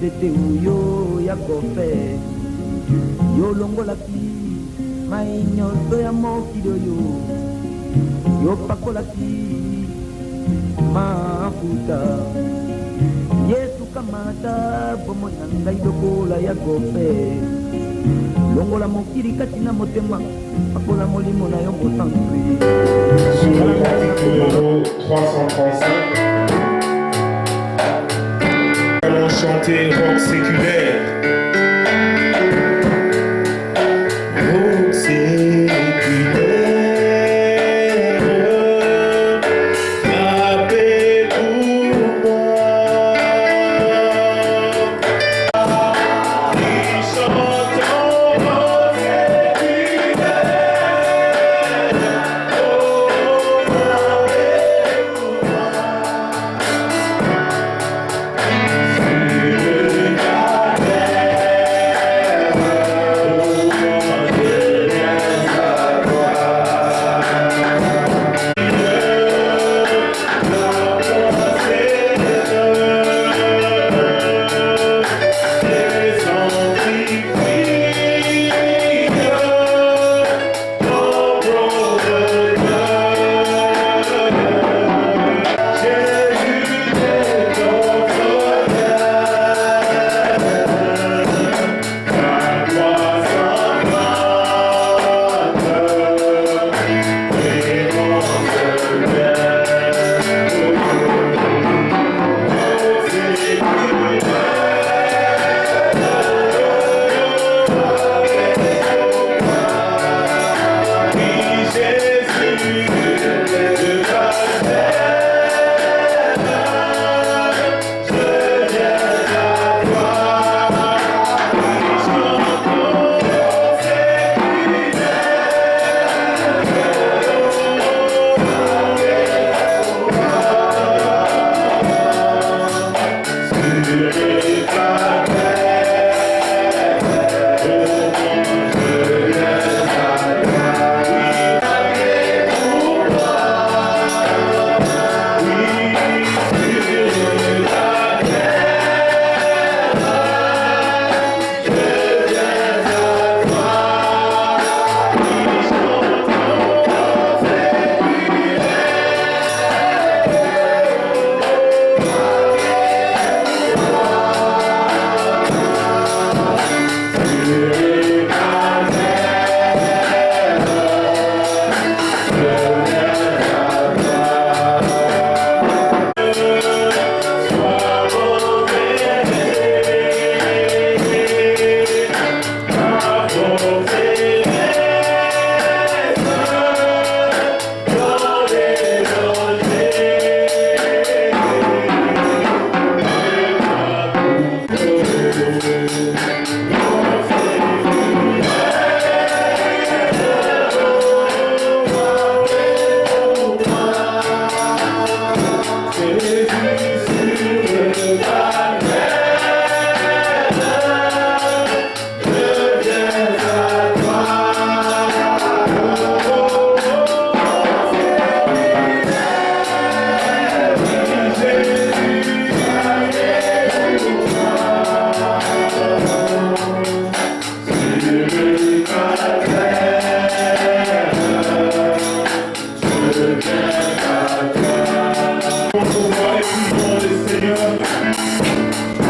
tete uyo ya kofe yo longolaki mai nyonso ya mokili oyo yo pakolaki mafuta Yesu kamata bomoi na ngai lokola ya kofe longola mokili kati na motema akola molimo na yo mosanzwi. Sur le trafic numéro 335, allons chanter rock séculaire. Rock séculaire, frappez pour moi. Nous chantons rock séculaire.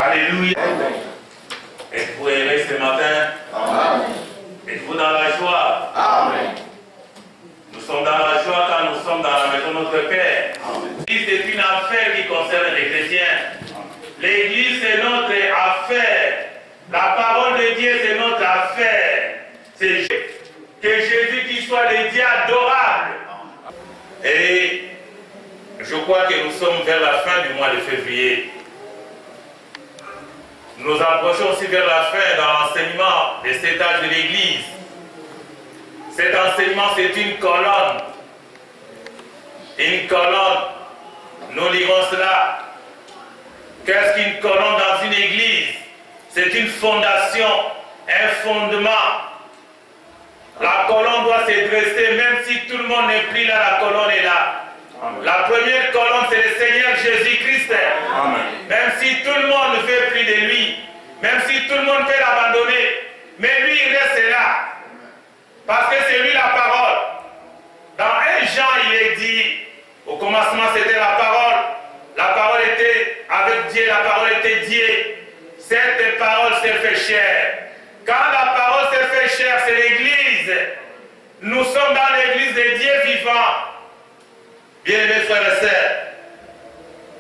Alléluia. Êtes-vous aimé ce matin? Amen. Êtes-vous dans la joie? Amen. Nous sommes dans la joie quand nous sommes dans la maison de notre Père. L'église est une affaire qui concerne les chrétiens. L'église c'est notre affaire. La parole de Dieu c'est notre affaire. C'est que Jésus qui soit le Dieu adorable. Et je crois que nous sommes vers la fin du mois de février. Nous approchons aussi vers la fin dans l'enseignement de cet âge de l'Église. Cet enseignement, c'est une colonne. Une colonne. Nous lirons cela. Qu'est-ce qu'une colonne dans une église? C'est une fondation, un fondement. La colonne doit se dresser, même si tout le monde n'est plus là, la colonne est là. Amen. La première colonne, c'est le Seigneur Jésus-Christ. Même si tout le monde ne fait plus de lui, Même si tout le monde peut l'abandonner, mais lui il reste là. Parce que c'est lui la parole. Dans 1 Jean, il est dit, au commencement c'était la parole était avec Dieu, la parole était Dieu. Cette parole s'est fait chair. Quand la parole s'est fait chair, c'est l'église. Nous sommes dans l'église de Dieu vivant. Bien-aimés frères et sœurs,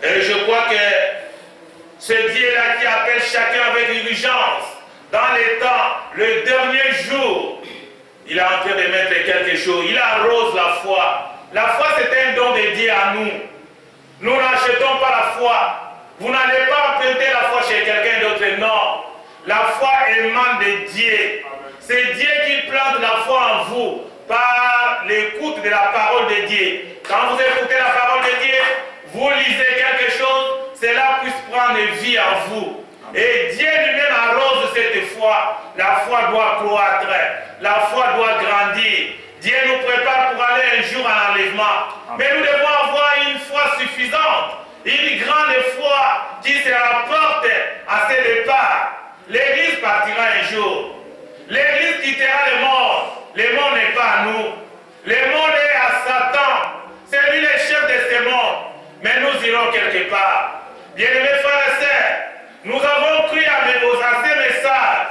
et je crois que ce Dieu-là qui appelle chacun avec urgence, dans les temps, le dernier jour, il est en train de mettre quelque chose. Il arrose la foi. La foi, c'est un don de Dieu à nous. Nous n'achetons pas la foi. Vous n'allez pas emprunter la foi chez quelqu'un d'autre, non. La foi émane de Dieu. C'est Dieu qui plante la foi en vous par l'écoute de la parole de Dieu. Quand vous écoutez la parole de Dieu, vous lisez quelque chose, cela puisse prendre vie en vous. Et Dieu lui-même arrose cette foi. La foi doit croître. La foi doit grandir. Dieu nous prépare pour aller un jour à l'enlèvement. Mais nous devons avoir une foi suffisante. Une grande foi qui se rapporte à ce départ. L'Église partira un jour. L'Église quittera le monde. Le monde n'est pas à nous. Le monde est à Satan. C'est lui le chef de ce monde. Mais nous irons quelque part. Bien-aimés frères et sœurs, nous avons cru à ces messages.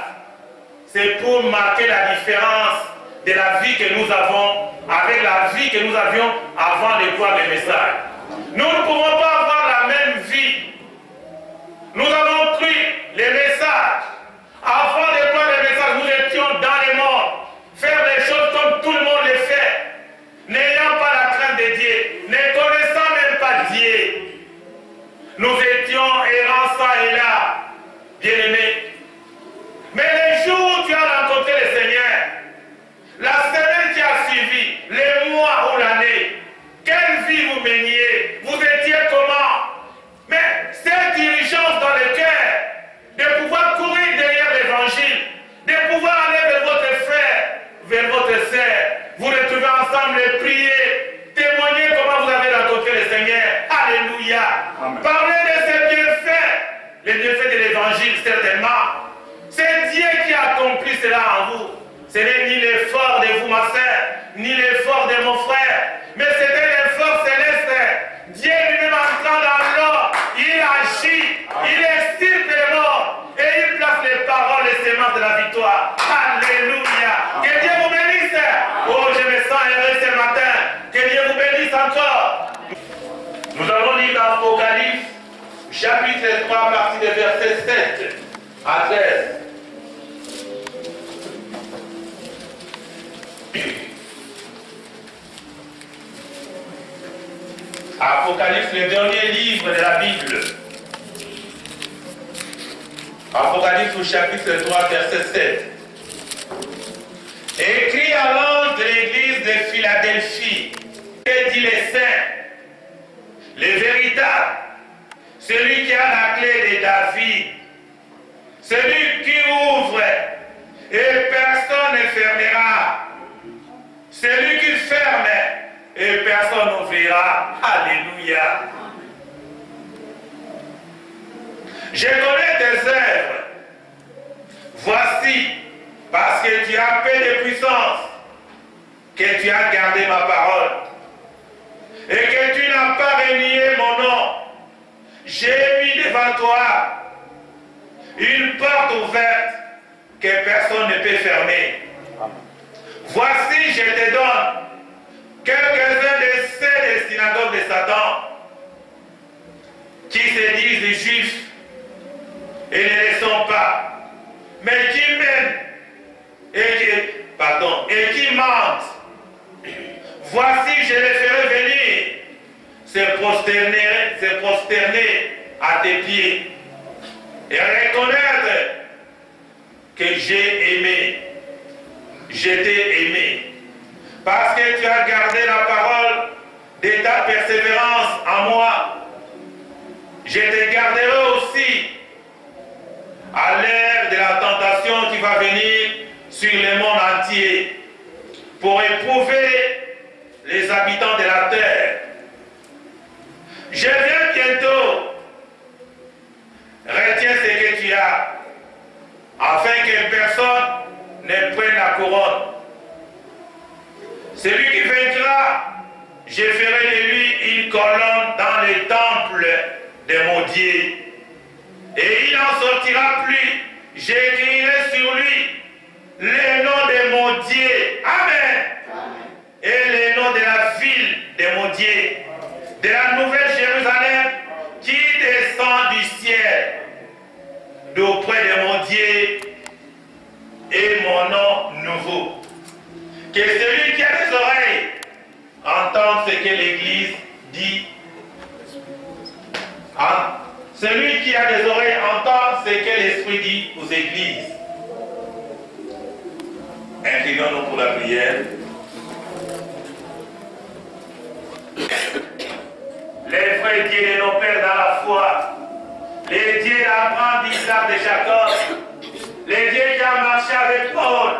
C'est pour marquer la différence de la vie que nous avons avec la vie que nous avions avant de voir les messages. Nous ne pouvons pas avoir la même vie. Nous avons cru les messages. Avant de voir les messages, nous étions dans le monde. Faire les choses comme tout le monde les fait. N'ayant pas la crainte de Dieu. Ne connaissant même pas Dieu. Nous étions errants ça et là. Bien-aimés. Mais les jours où tu as rencontré le Seigneur, la semaine qui a suivi, les mois ou l'année, quelle vie vous meniez? Vous étiez comment? Mais cette diligence dans le cœur, de pouvoir courir derrière l'évangile, de pouvoir aller vers votre frère, vers votre sœur, vous retrouver ensemble et prier, témoigner comment vous avez rencontré le Seigneur. Alléluia. Amen. Parlez de ces bienfaits, les bienfaits de l'évangile certainement. C'est Dieu qui a accompli cela en vous. Ce n'est ni l'effort de vous, ma sœur, ni l'effort de mon frère, mais c'était l'effort céleste. Dieu lui-même entrant dans l'or, il agit, il extirpe les morts et il place les paroles et les semences de la victoire. Alléluia. Que Dieu vous bénisse. Oh, je me sens heureux ce matin. Que Dieu vous bénisse encore. Nous allons lire dans Apocalypse, chapitre 3, à partir du verset 7 à 13. Apocalypse, le dernier livre de la Bible. Apocalypse au chapitre 3, verset 7. Écrit à l'ange de l'église de Philadelphie, que dit les saints, les véritables, celui qui a la clé de David, celui qui ouvre et personne ne fermera, celui qui ferme et personne n'ouvrira. Alléluia. Je connais tes œuvres. Voici, parce que tu as peu de puissance, que tu as gardé ma parole et que tu n'as pas renié mon nom. J'ai mis devant toi une porte ouverte que personne ne peut fermer. Voici, je te donne quelques-uns de ces synagogues de Satan qui se disent juifs et ne le sont pas, mais qui mènent et qui mentent. Voici, je les ferai venir se prosterner à tes pieds et reconnaître que j'ai aimé, je t'ai aimé, parce que tu as gardé la parole de ta persévérance en moi. Je te garderai aussi à l'ère de la tentation qui va venir sur le monde entier pour éprouver les habitants de la terre. Je viens bientôt. Retiens ce que tu as afin que personne ne prenne la couronne. Celui qui vaincra, je ferai de lui une colonne dans le temple de mon Dieu. Et il n'en sortira plus. J'écrirai sur lui le nom de mon Dieu. Amen. Et le nom de la ville de mon Dieu. De la nouvelle Jérusalem qui descend du ciel. D'auprès de mon Dieu et mon nom nouveau. Que celui qui a des oreilles entende ce que l'Église dit. Celui qui a des oreilles entend ce que l'Esprit dit aux églises. Inclinons-nous pour la prière. Les vrais dieux de nos pères dans la foi, les dieux d'Abraham, d'Isaac, de Jacob, les dieux qui ont marché avec Paul,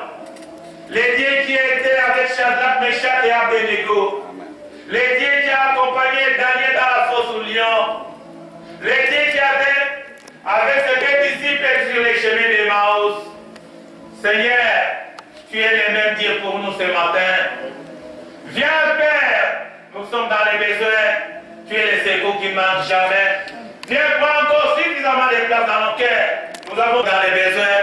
les dieux qui étaient avec Shadrach, Meshach et Abednego, les dieux qui ont accompagné Daniel dans la fosse au lion, les dieux qui étaient avec ses deux disciples sur les chemins d'Emmaüs. Seigneur, tu es le même Dieu pour nous ce matin. Viens, Père, nous sommes dans les besoins. Tu es le secours qui ne manque jamais. Viens prendre encore suffisamment de place dans nos cœurs. Nous avons dans les besoins.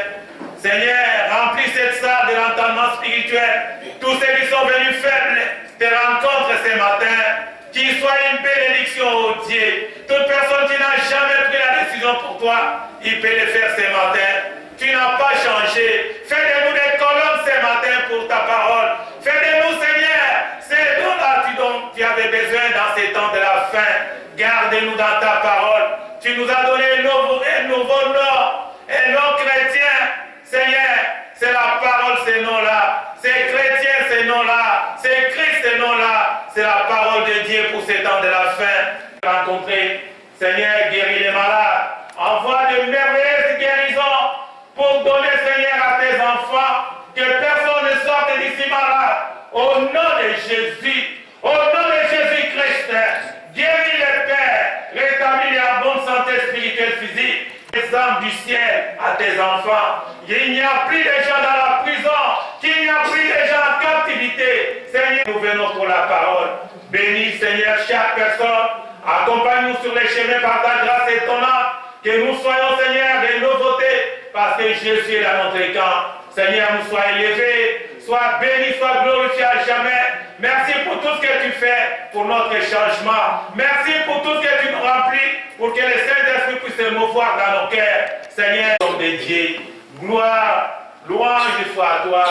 Seigneur, remplis cette salle de l'entendement spirituel. Tous ceux qui sont venus faibles te rencontrent ce matin. Qu'il soit une bénédiction au Dieu. Toute personne qui n'a jamais pris la décision pour toi, il peut le faire ce matin. Tu n'as pas changé. Fais de nous des colonnes ce matin pour ta parole. Fais de nous, Seigneur, ces dons-là dont tu avais besoin dans ces temps de la fin. Garde-nous dans ta parole. Tu nous as donné un nouveau nom, un nom chrétien. Seigneur, c'est la parole, ces noms-là. C'est chrétien, ces noms-là. C'est Christ, ces noms-là. C'est la parole de Dieu pour ces temps de la fin. Rencontrer, Seigneur, guéris les malades. Envoie de merveilleuses guérisons pour donner, Seigneur, à tes enfants. Que personne ne sorte d'ici malade. Au nom de Jésus. Au nom de Jésus-Christ. Guéris les pères. Rétablis en bonne santé spirituelle, physique. Les âmes du ciel à tes enfants. Il n'y a plus de gens dans la prison, qu'il n'y a plus de gens en captivité. Seigneur, nous venons pour la parole. Bénis, Seigneur, chaque personne. Accompagne-nous sur les chemins par ta grâce étonnante. Que nous soyons, Seigneur, des nouveautés. Parce que Jésus est dans notre camp. Seigneur, nous sois élevés. Sois béni, sois glorifié à jamais. Merci pour tout ce que tu fais pour notre changement. Merci pour tout ce que tu nous remplis pour que le Saint-Esprit puisse se mouvoir dans nos cœurs. Seigneur, comme des dieux, gloire, louange soit à toi.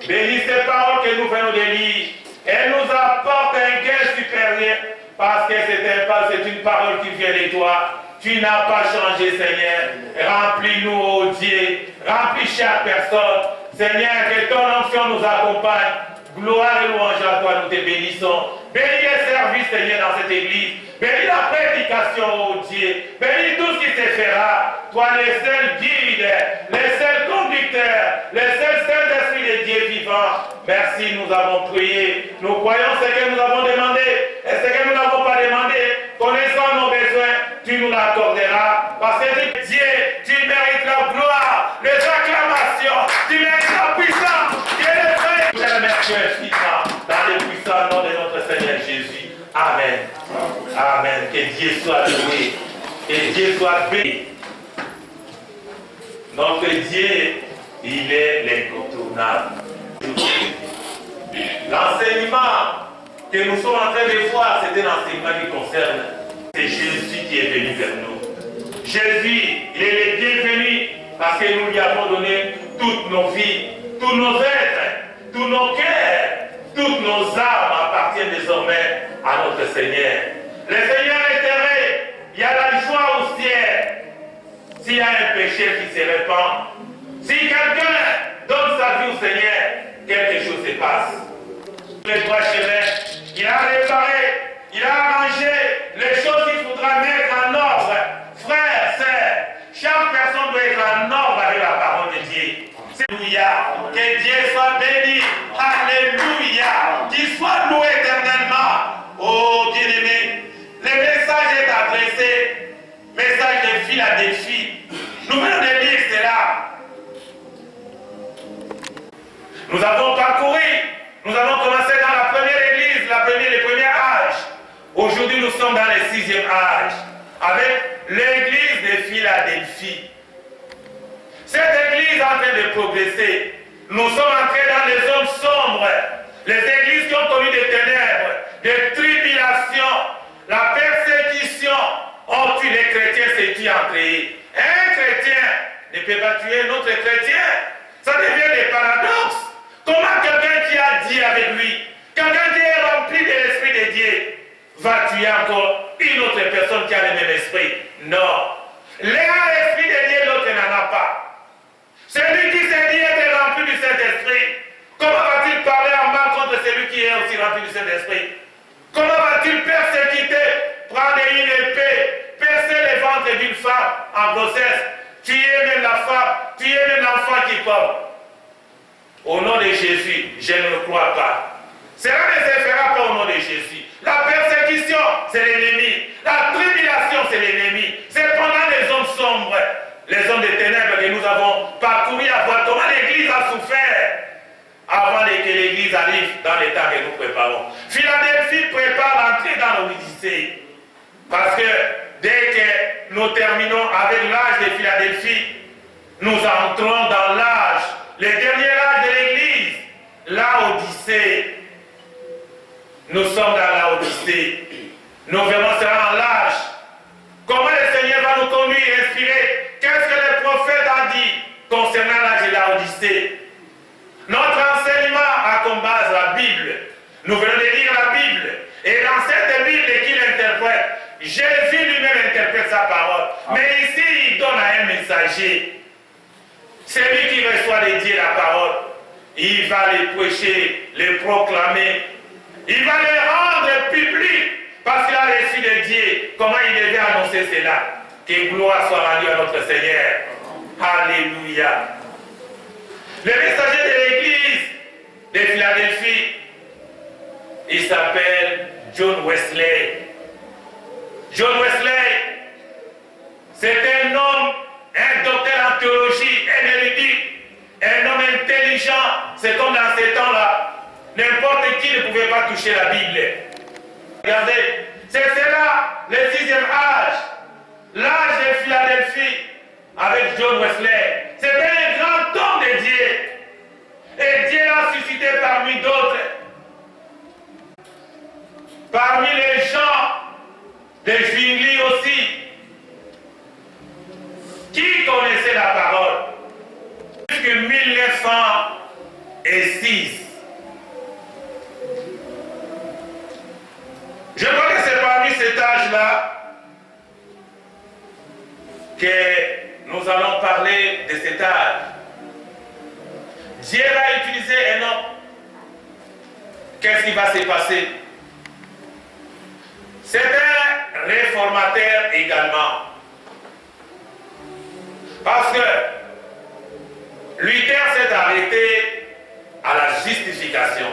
Bénis ces paroles que nous venons de lire. Elles nous apportent un gain supérieur parce que c'est une parole qui vient de toi. Tu n'as pas changé, Seigneur. Remplis-nous, ô Dieu. Remplis chaque personne. Seigneur, que ton onction nous accompagne. Gloire et louange à toi, nous te bénissons. Bénis les services, Seigneur, dans cette église. Bénis la prédication, ô Dieu. Bénis tout ce qui se fera. Toi, le seul guide, le seul conducteur, le seul Saint-Esprit de Dieu vivant. Merci, nous avons prié. Nous croyons ce que nous avons demandé et ce que nous n'avons pas demandé. Connaissant nos besoins, tu nous l'accorderas. Parce que Dieu, tu mérites la gloire, les acclamations, tu mérites la puissance. Tu es le vrai. Je te remercie infiniment dans le puissant nom de notre Seigneur Jésus. Amen. Amen. Que Dieu soit loué. Que Dieu soit béni. Notre Dieu, il est l'incontournable. L'enseignement que nous sommes en train de voir, c'est un enseignement qui concerne. C'est Jésus qui est venu vers nous. Jésus, il est le bienvenu parce que nous lui avons donné toutes nos vies, tous nos êtres, tous nos cœurs, toutes nos âmes appartiennent désormais à notre Seigneur. Le Seigneur est heureux, il y a la joie au ciel. S'il y a un péché qui se répand, si quelqu'un donne sa vie au Seigneur, quelque chose se passe. Le droit chemin, il a réparé, il a arrangé les choses qu'il faudra mettre en ordre. Frères, sœurs, chaque personne doit être en ordre avec la parole de Dieu. Alléluia. Que Dieu soit béni. Alléluia. Qu'il soit loué éternellement. Oh bien-aimé, le message est adressé. Message de fil à défi. Nous venons de lire cela. Nous avons parcouru, nous avons commencé dans la première église, les premiers âges. Aujourd'hui, nous sommes dans le 6e âge, avec l'église de Philadelphie. Cette église est en train de progresser. Nous sommes entrés dans les zones sombres, les églises qui ont connu des ténèbres, des tribulations, la persécution ont tué les chrétiens, c'est qui entre eux. Un chrétien ne peut pas tuer un autre chrétien. Ça devient des paradoxes. Comment quelqu'un qui a Dieu avec lui, quelqu'un qui est rempli de l'esprit de Dieu, va tuer encore une autre personne qui a le même esprit? Non. L'un a l'esprit de Dieu, l'autre n'en a pas. Celui qui s'est dit être rempli du Saint-Esprit, comment va-t-il parler en mal contre celui qui est aussi rempli du Saint-Esprit? Comment va-t-il persécuter, prendre une épée, percer les ventres d'une femme en grossesse, tuer même la femme, tuer même l'enfant qui porte? Au nom de Jésus, je ne le crois pas. Cela ne se fera pas au nom de Jésus. La persécution, c'est l'ennemi. La tribulation, c'est l'ennemi. C'est pendant les zones sombres, les zones de ténèbres que nous avons parcouru à voir comment l'Église a souffert avant que l'Église arrive dans les temps que nous préparons. Philadelphie prépare l'entrée dans l'Odyssée. Parce que dès que nous terminons avec l'âge de Philadelphie, nous entrons dans l'âge, le dernier âge de l'Église, l'Odyssée. Nous sommes dans l'Odyssée. Nous verrons cela en l'âge. Comment le Seigneur va nous conduire et inspirer? Qu'est-ce que le prophète a dit concernant l'âge de l'Odyssée? Notre enseignement a comme base la Bible. Nous venons de lire la Bible. Et dans cette Bible qu'il interprète, Jésus lui-même interprète sa parole. Mais ici, il donne à un messager. Celui qui reçoit de Dieu la parole, il va les prêcher, les proclamer. Il va les rendre publics parce qu'il a reçu de Dieu. Comment il devait annoncer cela? Que gloire soit rendue à notre Seigneur. Alléluia. Le messager de l'église de Philadelphie, il s'appelle John Wesley. John Wesley, c'est un homme, un docteur en théologie, un érudit, un homme intelligent. C'est comme dans ces temps-là, n'importe qui ne pouvait pas toucher la Bible. Regardez, c'est cela, le 6e âge, l'âge de Philadelphie, avec John Wesley. C'était un grand homme de Dieu. Et Dieu l'a suscité parmi d'autres. Parmi les gens de Zwingli aussi, qui connaissait la parole. Jusqu'en 1906. Je crois que c'est parmi cet âge-là que nous allons parler de cet âge. Dieu va utiliser un homme. Qu'est-ce qui va se passer? C'est un réformateur également. Parce que Luther s'est arrêté à la justification.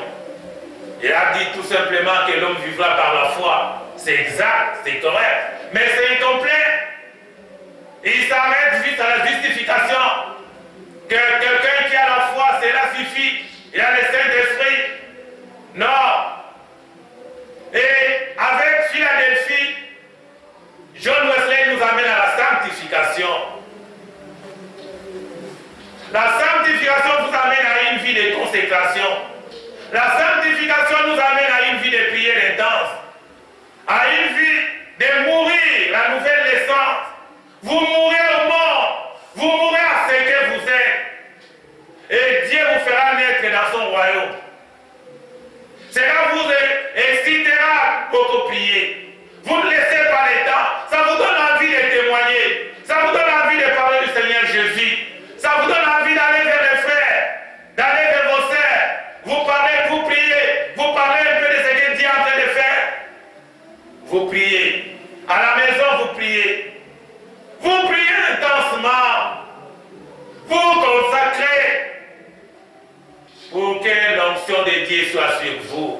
Il a dit tout simplement que l'homme vivra par la foi. C'est exact, c'est correct. Mais c'est incomplet. Il s'arrête juste à la justification. Que quelqu'un qui a la foi, cela suffit. Il a le Saint-Esprit. Non. Et avec Philadelphie, John Wesley nous amène à la sanctification. La sanctification vous amène à une vie de consécration. La sanctification nous amène à une vie de prière intense. À une vie de mourir, la nouvelle naissance. Vous mourrez au monde. Vous mourrez à ce que vous êtes. Et Dieu vous fera naître dans son royaume. Cela vous excitera beaucoup prier. Vous ne laissez pas le temps. Ça vous donne envie de témoigner. Ça vous donne envie de parler du Seigneur Jésus. Ça vous donne envie d'aller vers les frères, d'aller vers vos sœurs. Vous parlez, vous priez. Vous parlez un peu de ce que Dieu est en train de faire. Vous priez. À la maison, vous priez. Vous priez intensement. Vous vous consacrez pour que l'onction de Dieu soit sur vous.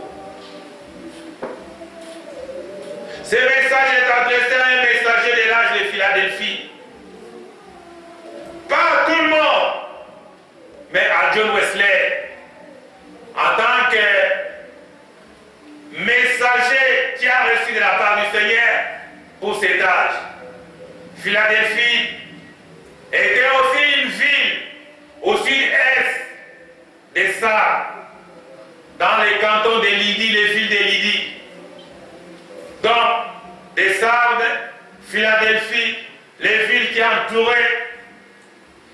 Ce message est adressé à un messager de l'âge de Philadelphie. Pas à tout le monde, mais à John Wesley. Philadelphie était aussi une ville au sud-est des Sardes, dans les cantons de Lydie, les villes de Lydie. Donc, des Sardes, Philadelphie, les villes qui entouraient.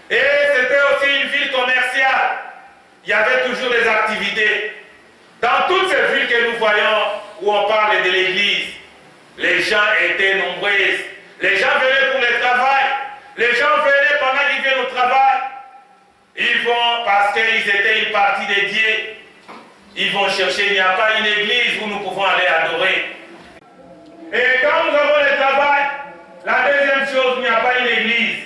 Et c'était aussi une ville commerciale. Il y avait toujours des activités. Dans toutes ces villes que nous voyons, où on parle de l'église, les gens étaient nombreux. Les gens venaient pour le travail. Les gens venaient pendant qu'ils viennent au travail. Ils vont parce qu'ils étaient une partie dédiée. Ils vont chercher, il n'y a pas une église où nous pouvons aller adorer. Et quand nous avons le travail, la deuxième chose, il n'y a pas une église.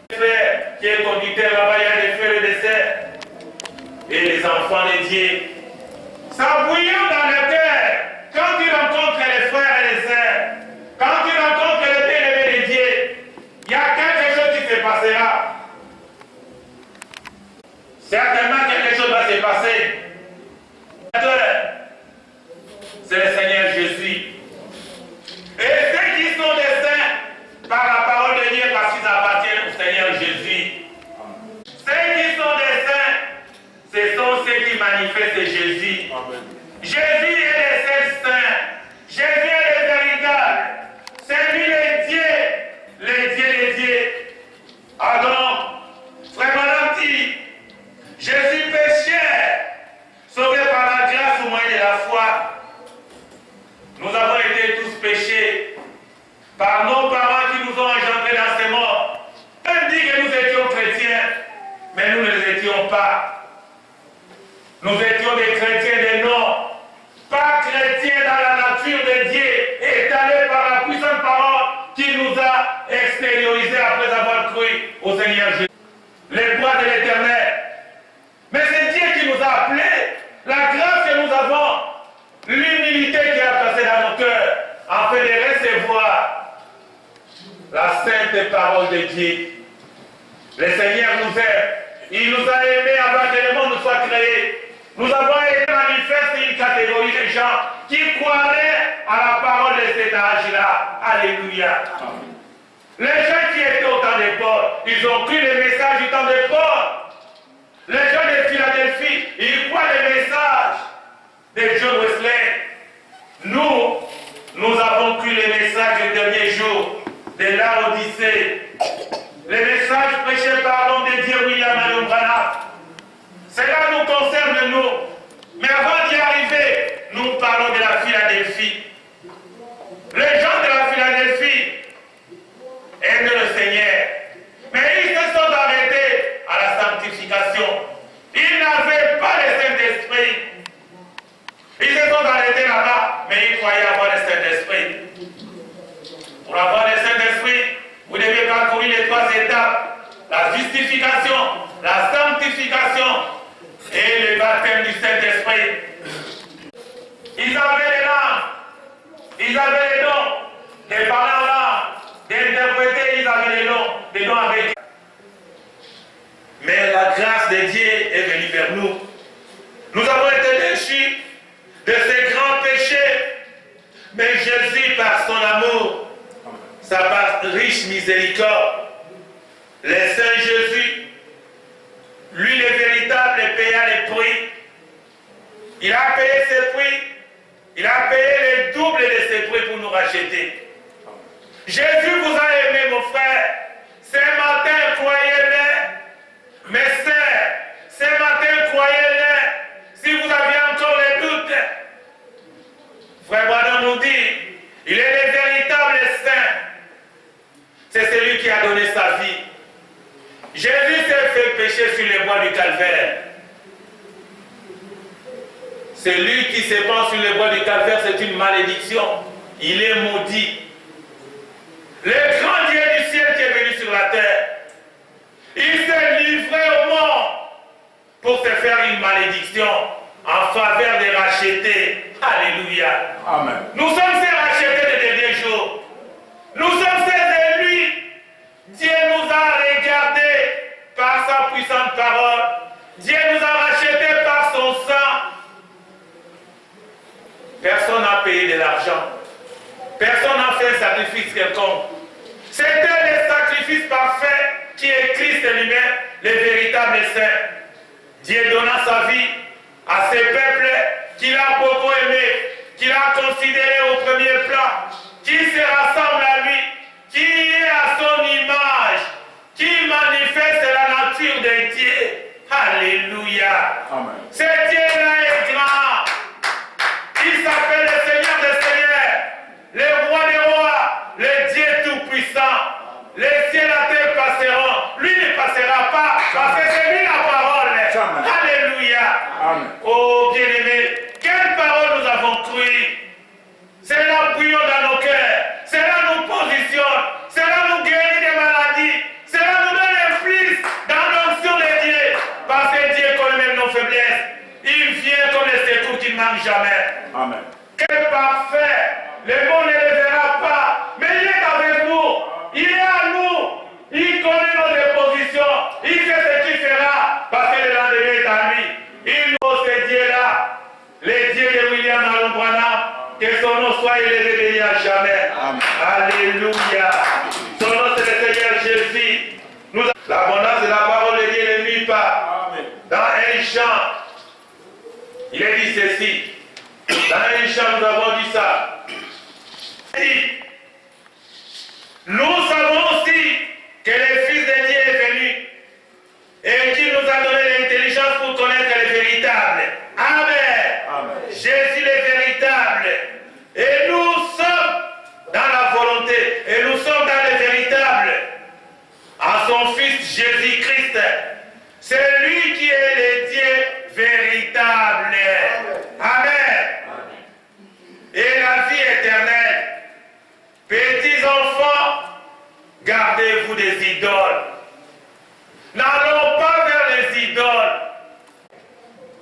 Le frère qui est conducteur là-bas, il y a des frères et des sœurs. Et les enfants dédiés. Ça bouillonne dans le cœur. Quand tu rencontres les frères et les sœurs, quand tu rencontres les bien-aimés dédiés, il y a quelque chose qui se passera. Certainement quelque chose va se passer. C'est le Seigneur Jésus. Et ceux qui sont des saints par la parole de Dieu parce qu'ils appartiennent au Seigneur Jésus. Ceux qui sont des saints, ce sont ceux qui manifestent Jésus. Amen. Jésus est le seul saint. Jésus est le véritable. C'est lui le Dieu, les dieux. Alors, frère Madame dit, Jésus pécheur, sauvé par la grâce au moyen de la foi. Nous avons été tous péchés par nos parents qui nous ont engendrés dans ces morts. On dit que nous étions chrétiens, mais nous ne les étions pas. Nous étions des chrétiens de nom, pas chrétiens dans la nature de Dieu, étalés par la puissante parole qui nous a extériorisés après avoir cru au Seigneur Jésus. Les bois de l'Éternel. Mais c'est Dieu qui nous a appelés, la grâce que nous avons, l'humilité qui a passé dans nos cœurs, afin de recevoir la sainte parole de Dieu. Le Seigneur nous aime. Il nous a aimés avant que le monde soit créé. Nous avons été manifestés une catégorie de gens qui croiraient à la parole de cet âge-là. Alléluia. Les gens qui étaient au temps de Paul, ils ont cru le message du temps de Paul. Les gens de Philadelphie, ils croient le message de John Wesley. Nous avons cru le message du dernier jour de l'Odyssée. Le message prêché par l'homme de Dieu William Marion Branham. Cela nous concerne nous. Mais avant d'y arriver, nous parlons de la Philadelphie. Les gens de la Philadelphie aiment le Seigneur. Mais ils se sont arrêtés à la sanctification. Ils n'avaient pas le Saint-Esprit. Ils se sont arrêtés là-bas, mais ils croyaient avoir le Saint-Esprit. Pour avoir le Saint-Esprit, vous devez parcourir les 3 étapes. La justification, la sanctification et le baptême du Saint-Esprit. Ils avaient les langues, ils avaient les dons de parler en langue, d'interpréter, ils avaient les dons avec. Mais la grâce de Dieu est venue vers nous. Nous avons été déchus de ces grands péchés. Mais Jésus, par son amour, sa riche miséricorde, le Saint Jésus, lui le véritable, paya les prix. Il a payé ses prix. Il a payé le double de ses prix pour nous racheter. Jésus vous a aimé, mon frère. Ce matin, croyez-le. Mes sœurs, ce matin, croyez-le. Si vous aviez encore les doutes, frère Branham nous dit, il est le véritable saint. C'est celui qui a donné sa vie. Jésus s'est fait pécher sur les bois du calvaire. Celui qui se pend sur les bois du calvaire, c'est une malédiction. Il est maudit. Le grand Dieu du ciel qui est venu sur la terre, il s'est livré au monde pour se faire une malédiction en faveur des rachetés. Alléluia. Amen. Nous sommes ces rachetés des derniers jours. Nous sommes ces élus. Dieu nous a regardés par sa puissante parole. Dieu nous a rachetés par son sang. Personne n'a payé de l'argent. Personne n'a fait un sacrifice quelconque. C'était le sacrifice parfait qui est Christ lui-même, le véritable saint. Dieu donna sa vie à ce peuple qu'il a beaucoup aimé, qu'il a considéré au premier plan, qui se rassemble à lui, qui est à son image, qui manifeste la nature de Dieu. Alléluia. Amen. Ce Dieu-là est grand. Il s'appelle le Seigneur des Seigneurs, le Roi des Rois, le Dieu Tout-Puissant. Les cieux et la terre passeront. Lui ne passera pas parce que c'est lui la parole. Amen. Alléluia. Amen. Oh bien-aimé, quelle parole nous avons cru. Cela bouillon dans nos cœurs. Cela nous positionne. Cela nous guérit des maladies. Cela nous donne un plus dans l'onction de Dieu. Parce que Dieu connaît même nos faiblesses. Il vient comme les secours qui ne manquent jamais. Amen. Quel parfait. Le monde ne le verra pas. Mais il est avec nous. Il est à nous. Il connaît nos dépositions. Il sait ce qu'il fera. Parce que le lendemain est à lui. Il nous ce Dieu-là. Le Dieu de William Alon Branham. Que son nom soit élevé béni à jamais. Amen. Alléluia. Son nom c'est le Seigneur Jésus. L'abondance de la parole de Dieu ne nuit pas. Amen. Dans un chant, il est dit ceci. Dans un chant, nous avons dit ça. Il dit, nous savons aussi que le Fils de Dieu est venu et qu'il nous a donné l'intelligence pour connaître le véritable. Amen. Amen. Jésus le véritable. Et nous sommes dans la volonté. Et nous sommes dans le véritable. À son Fils Jésus-Christ. C'est lui qui est le Dieu véritable. Amen. Et la vie éternelle. Petits enfants, gardez-vous des idoles. N'allons pas vers les idoles.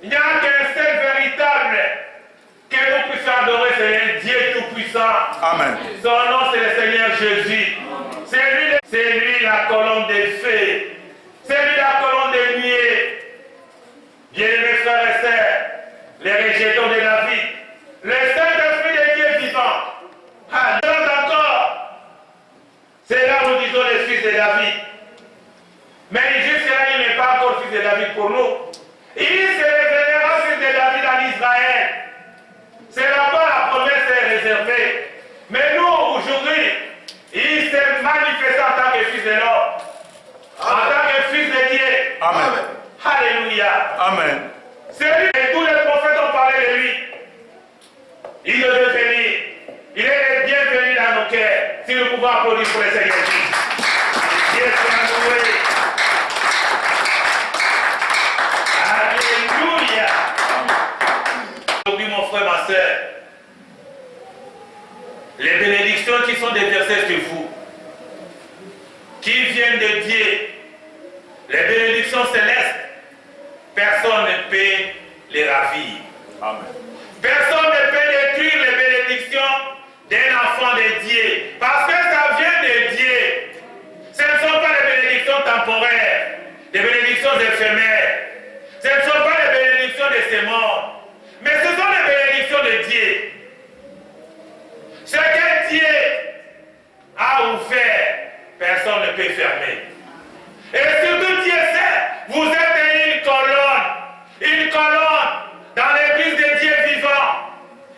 Il n'y a qu'un seul véritable que nous puissions adorer, c'est le Dieu Tout-Puissant. Amen. Son nom, c'est le Seigneur Jésus. C'est lui la colonne des fées. C'est lui la colonne des nuées. Bien-aimés frères et sœurs, les rejetons de la vie. Le Saint-Esprit de Dieu vivant. Encore. C'est là où nous disons le fils de David. Mais jusque-là, il n'est pas encore fils de David pour nous. Il se révélera fils de David en Israël. C'est là-bas la promesse est réservée. Mais nous, aujourd'hui, il s'est manifesté en tant que fils de l'homme. En tant que fils de Dieu. Amen. Alléluia. Amen. C'est lui et tous les prophètes ont parlé de lui. Il devait venir. Il est bienvenu dans nos cœurs. Si nous pouvons applaudir pour le Seigneur Jésus. Dieu soit loué. Alléluia. Aujourd'hui, mon frère, ma soeur, les bénédictions qui sont déversées sur vous, qui viennent de Dieu, les bénédictions célestes, personne ne peut les ravir. Amen. Personne ne peut détruire les bénédictions d'un enfant de Dieu. Parce que ça vient de Dieu. Ce ne sont pas les bénédictions temporaires, des bénédictions éphémères. Ce ne sont pas les bénédictions de ces mondes. Mais ce sont les bénédictions de Dieu. Ce que Dieu a ouvert, personne ne peut fermer. Et surtout Dieu sait, vous êtes une colonne dans l'église de Dieu vivant.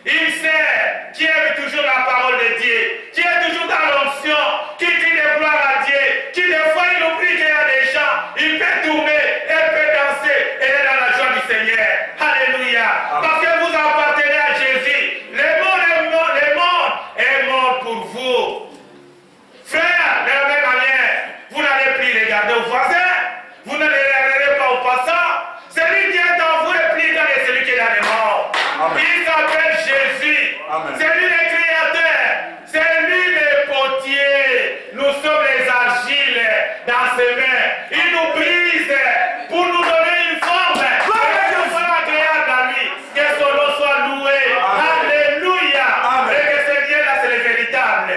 Il sait qui aime toujours la parole de Dieu, qui est toujours dans l'onction, qui crie de gloire à Dieu, qui des fois il oublie qu'il y a des gens, il peut tourner, il peut danser, et il est dans la joie du Seigneur. Alléluia. Parce que vous appartenez à Jésus. Le monde est mort pour vous. Frère, de la même manière, vous n'allez plus regarder aux voisins, vous ne les regarderez pas aux passants. Celui qui est en vous est plus grand que celui qui est dans les morts. Amen. Il s'appelle Jésus. Amen. C'est lui le créateur. C'est lui le potier. Nous sommes les argiles dans ses mains. Il nous brise pour nous donner une forme. Que Dieu soit agréable à lui. Que son nom soit loué. Amen. Alléluia. Amen. Et que ce Dieu-là, c'est le véritable.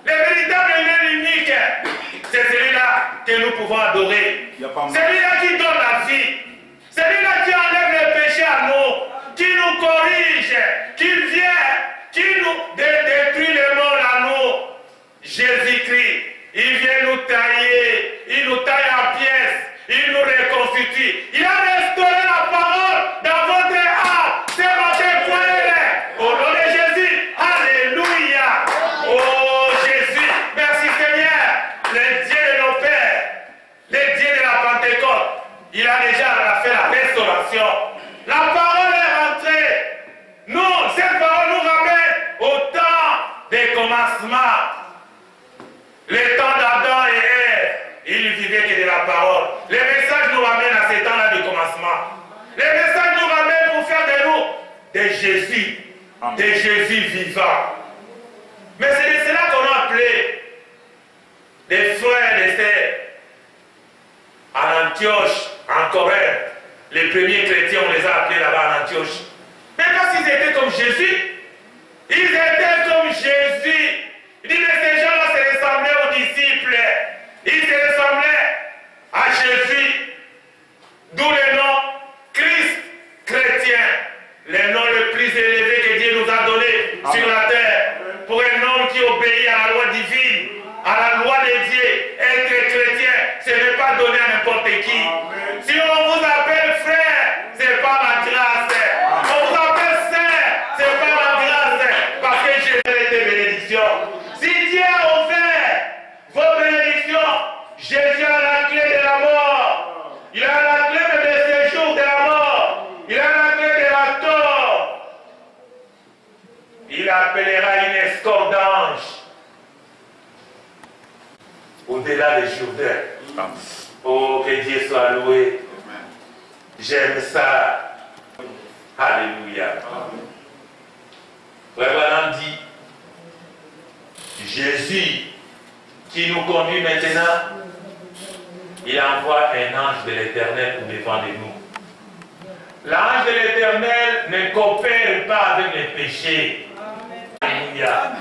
Le véritable, il est unique. C'est celui-là que nous pouvons adorer. Il y a pas mal. Celui-là qui donne la vie. Celui-là qui enlève les péchés à nous, qui nous corrige, qui vient, qui nous détruit le monde à nous. Jésus-Christ, il vient nous tailler, il nous taille en pièces, il nous reconstitue. Il a restauré la parole dans votre âme. C'est votre point. Au nom de Jésus, alléluia. Oh Jésus, merci Seigneur, le Dieu de nos pères, le Dieu de la Pentecôte. Il a déjà fait la restauration. La parole est rentrée. Nous, cette parole nous ramène au temps des commencements. Le temps d'Adam et Ève, ils vivaient que de la parole. Les messages nous ramènent à ces temps-là du commencement. Les messages nous ramènent pour faire de nous des Jésus, des Jésus vivants. Mais c'est de cela qu'on a appelé des frères et des sœurs en Antioche, en Corinthe. Les premiers chrétiens, on les a appelés là-bas en Antioche. Mais parce qu'ils étaient comme Jésus, ils étaient comme Jésus. Il dit, mais ces gens-là se ressemblaient aux disciples. Ils se ressemblaient à Jésus. D'où le nom Christ chrétien. Le nom le plus élevé que Dieu nous a donné sur la terre. Pour un homme qui obéit à la loi divine, à la loi de Dieu, être chrétien, ce n'est pas donné à n'importe qui. Si on vous appelle frère, ce n'est pas la grâce. On vous appelle sœur, ce n'est pas la grâce. Parce que Jésus était bénédiction. Si Dieu a offert vos bénédictions, Jésus a la clé de la mort. Il a la clé de séjour de la mort. Il a la clé de la tort. Il appellera une escorte d'anges au-delà des Jourdain. Oh, que Dieu soit loué. J'aime ça. Alléluia. Frère Branham dit, Jésus qui nous conduit maintenant, il envoie un ange de l'Éternel pour défendre nous. L'ange de l'Éternel ne coopère pas avec les péchés. Alléluia.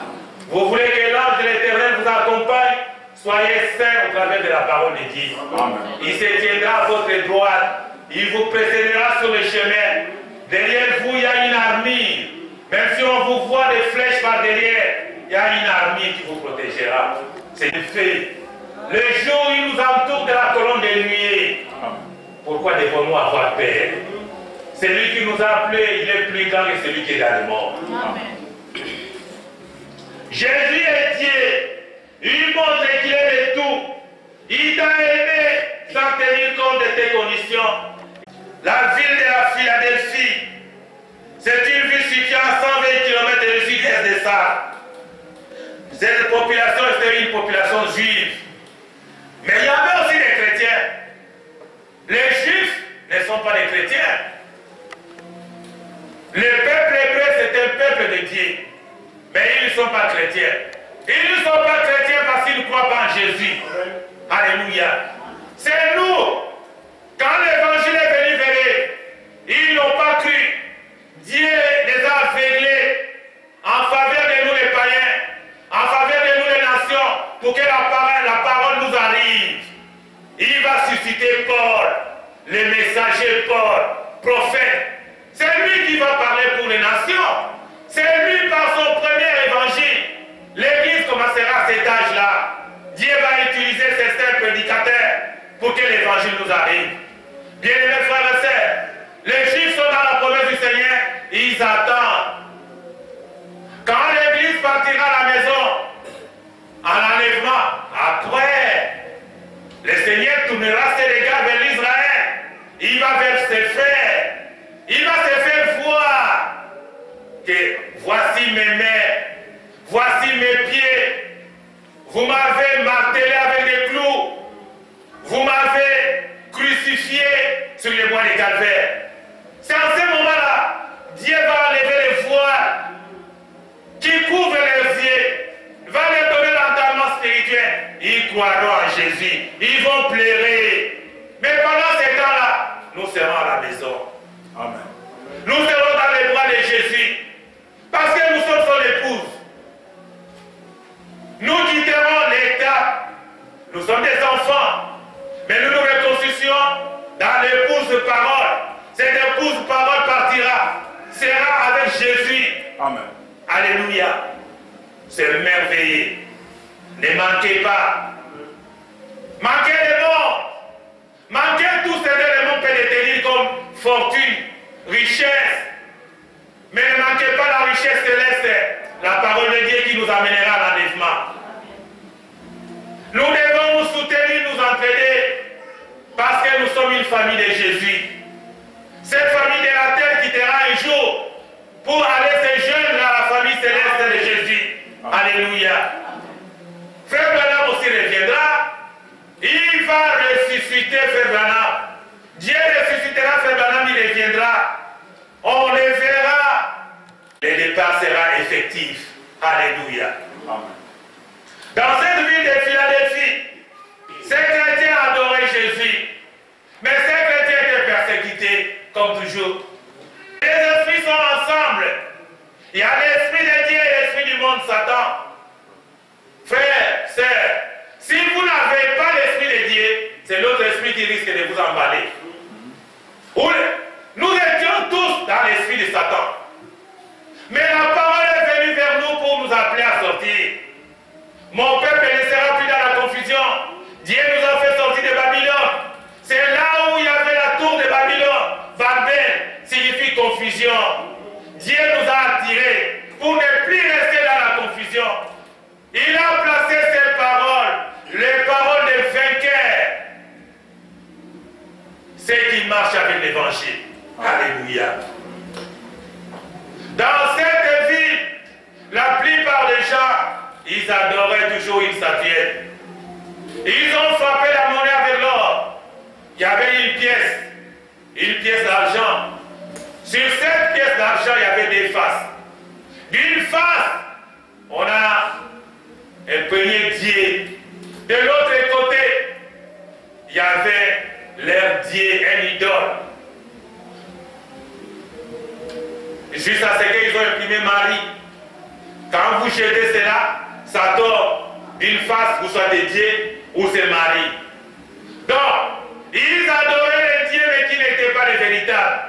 Vous voulez que l'ange de l'Éternel vous accompagne? Soyez saints au travers de la parole de Dieu. Il se tiendra à votre droite. Il vous précédera sur le chemin. Derrière vous, il y a une armure. Même si on vous voit des flèches par derrière, il y a une armure qui vous protégera. C'est le fait. Le jour où il nous entoure de la colonne de nuée, pourquoi devons-nous avoir peur? Celui qui nous a appelés, il est plus grand que celui qui est dans le monde. Jésus est Dieu. Il montre qu'il est de tout. Il t'a aimé sans tenir compte de tes conditions. La ville de la Philadelphie, c'est une ville située à 120 km de sud-est de ça. Cette population était une population juive. Mais il y avait aussi des chrétiens. Les juifs ne sont pas des chrétiens. Le peuple hébreu, c'est un peuple de Dieu. Mais ils ne sont pas chrétiens. Ils ne sont pas chrétiens parce qu'ils ne croient pas en Jésus. Alléluia. C'est nous. Quand l'évangile est venu vers eux, ils n'ont pas cru. Dieu les a aveuglés en faveur de nous les païens, en faveur de nous les nations, pour que la parole nous arrive. Il va susciter Paul, le messager Paul, prophète. C'est lui qui va parler pour les nations. C'est lui par son premier évangile. L'église commencera à cet âge-là. Dieu va utiliser certains prédicateurs pour que l'évangile nous arrive. Bien-aimés frères et sœurs, les Juifs sont dans la promesse du Seigneur, ils attendent. Quand l'église partira à la maison, en enlèvement, après, le Seigneur tournera ses regards vers l'Israël. Il va vers ses frères. Il va se faire voir que voici mes mains, voici mes pieds. Vous m'avez martelé avec des clous. Vous m'avez crucifié sur les bois de calvaire. C'est en ce moment-là, Dieu va enlever les voiles qui couvrent leurs yeux, va leur donner l'entendement spirituel. Ils croiront en Jésus. Ils vont pleurer. Mais pendant ce temps-là, nous serons à la maison. Amen. Nous serons dans les bras de Jésus. Parce que nous sommes son épouse. Nous quitterons l'état. Nous sommes des enfants. Mais nous nous reconstituons dans l'épouse parole. Cette épouse parole partira. Sera avec Jésus. Amen. Alléluia. C'est merveilleux. Ne manquez pas manquez le monde, manquez tout ce que le monde peut détenir comme fortune, richesse. Mais ne manquez pas la richesse céleste, la parole de Dieu qui nous amènera à l'enlèvement. Nous devons nous soutenir, nous entraider, parce que nous sommes une famille de Jésus. Cette famille de la terre quittera un jour pour aller se joindre à la famille céleste de Jésus. Alléluia. Frère Branham aussi reviendra. Il va ressusciter Frère Branham. Dieu ressuscitera Frère Branham, il reviendra. On le verra. Le départ sera effectif. Alléluia. Amen. Dans cette ville de Philadelphie, ces chrétiens adoraient Jésus. Mais ces chrétiens étaient persécutés, comme toujours. Les esprits sont ensemble. Il y a l'esprit de Dieu et l'esprit du monde, Satan. Frères, sœurs, si vous n'avez pas l'esprit de Dieu, c'est l'autre esprit qui risque de vous emballer. Nous étions tous dans l'esprit de Satan. Mais la parole est venue vers nous pour nous appeler à sortir. Mon peuple ne sera plus dans la confusion. Dieu nous a fait sortir de Babylone. C'est là où il y avait la tour de Babylone. Babel signifie confusion. Dieu nous a attirés pour ne plus rester dans la confusion. Il a placé ses paroles, les paroles des vainqueurs. Ceux qui marchent avec l'évangile. Alléluia. Dans cette ville, la plupart des gens, ils adoraient toujours une statuette. Ils ont frappé la monnaie avec l'or. Il y avait une pièce d'argent. Sur cette pièce d'argent, il y avait des faces. D'une face, on a un poignet Dieu. De l'autre côté, il y avait leur Dieu, un idole. Jusqu'à ce qu'ils ont imprimé Marie. Quand vous jetez cela, ça tord d'une face, vous soyez Dieu ou c'est Marie. Donc, ils adoraient les dieux mais qui n'étaient pas les véritables.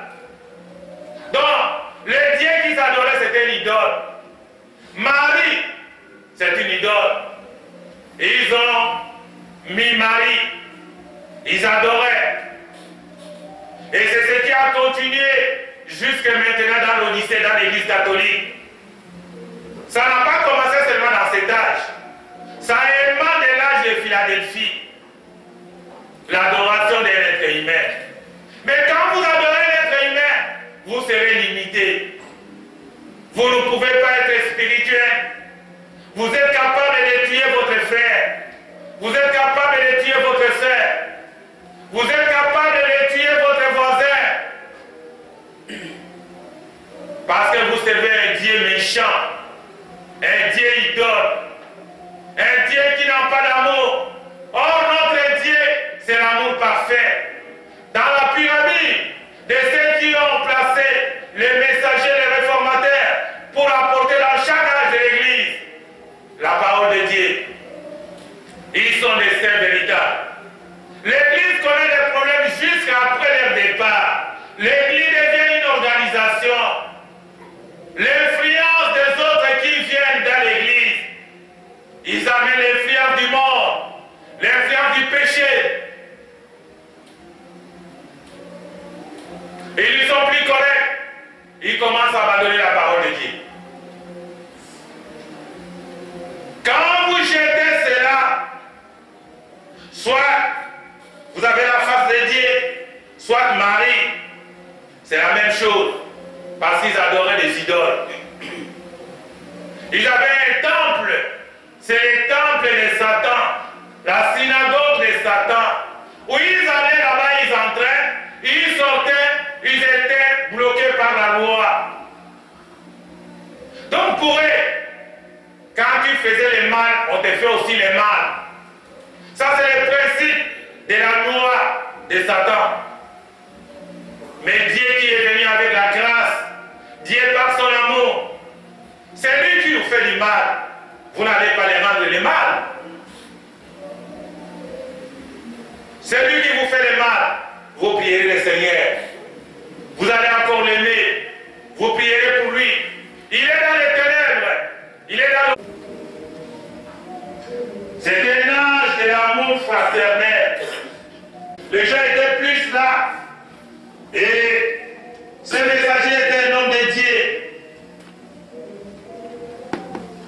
Donc, les dieux qu'ils adoraient, c'était l'idole. Marie, c'est une idole. Ils ont mis Marie. Ils adoraient. Et c'est ce qui a continué jusqu'à maintenant dans l'Odyssée, dans l'église catholique. Ça n'a pas commencé seulement dans cet âge. Ça émane de l'âge de Philadelphie. L'adoration de l'être humain. Mais quand vous adorez l'être humain, vous serez limité. Vous ne pouvez pas être spirituel. Vous êtes capable de tuer votre frère. Vous êtes capable de tuer votre soeur. Vous êtes capable de tuer votre voisin. Parce que vous servez un Dieu méchant. Un Dieu idole. Un Dieu qui n'a pas d'amour. Or, notre Dieu, c'est l'amour parfait. Dans la pyramide de ceux qui ont placé les messagers, les réformateurs, pour apporter dans chaque âge de l'Église la parole de Dieu. Ils sont des saints véritables. L'Église connaît des problèmes jusqu'après leur départ. L'Église devient une organisation. L'influence des autres qui viennent dans l'Église, ils amènent l'influence du monde, l'influence du péché. Ils sont plus corrects. Ils commencent à abandonner la parole de Dieu. Quand vous jetez cela, soit vous avez la face de Dieu, soit Marie, c'est la même chose. Parce qu'ils adoraient des idoles. Ils avaient un temple. C'est le temple de Satan. La synagogue de Satan. Où ils allaient là-bas, ils entraient, ils sortaient, ils étaient bloqués par la loi. Donc pour eux, quand tu faisais le mal, on te fait aussi le mal. Ça c'est le principe de la loi de Satan. Mais Dieu qui est venu avec la grâce, Dieu par son amour, c'est lui qui nous fait du mal. Vous n'allez pas les rendre le mal. C'est lui qui vous fait le mal. Vous prierez le Seigneur. Vous allez encore l'aimer. Vous prierez pour lui. Il est dans les ténèbres. Il est dans le... C'est un âge de l'amour fraternel. juste là. Et ce messager était un homme de Dieu.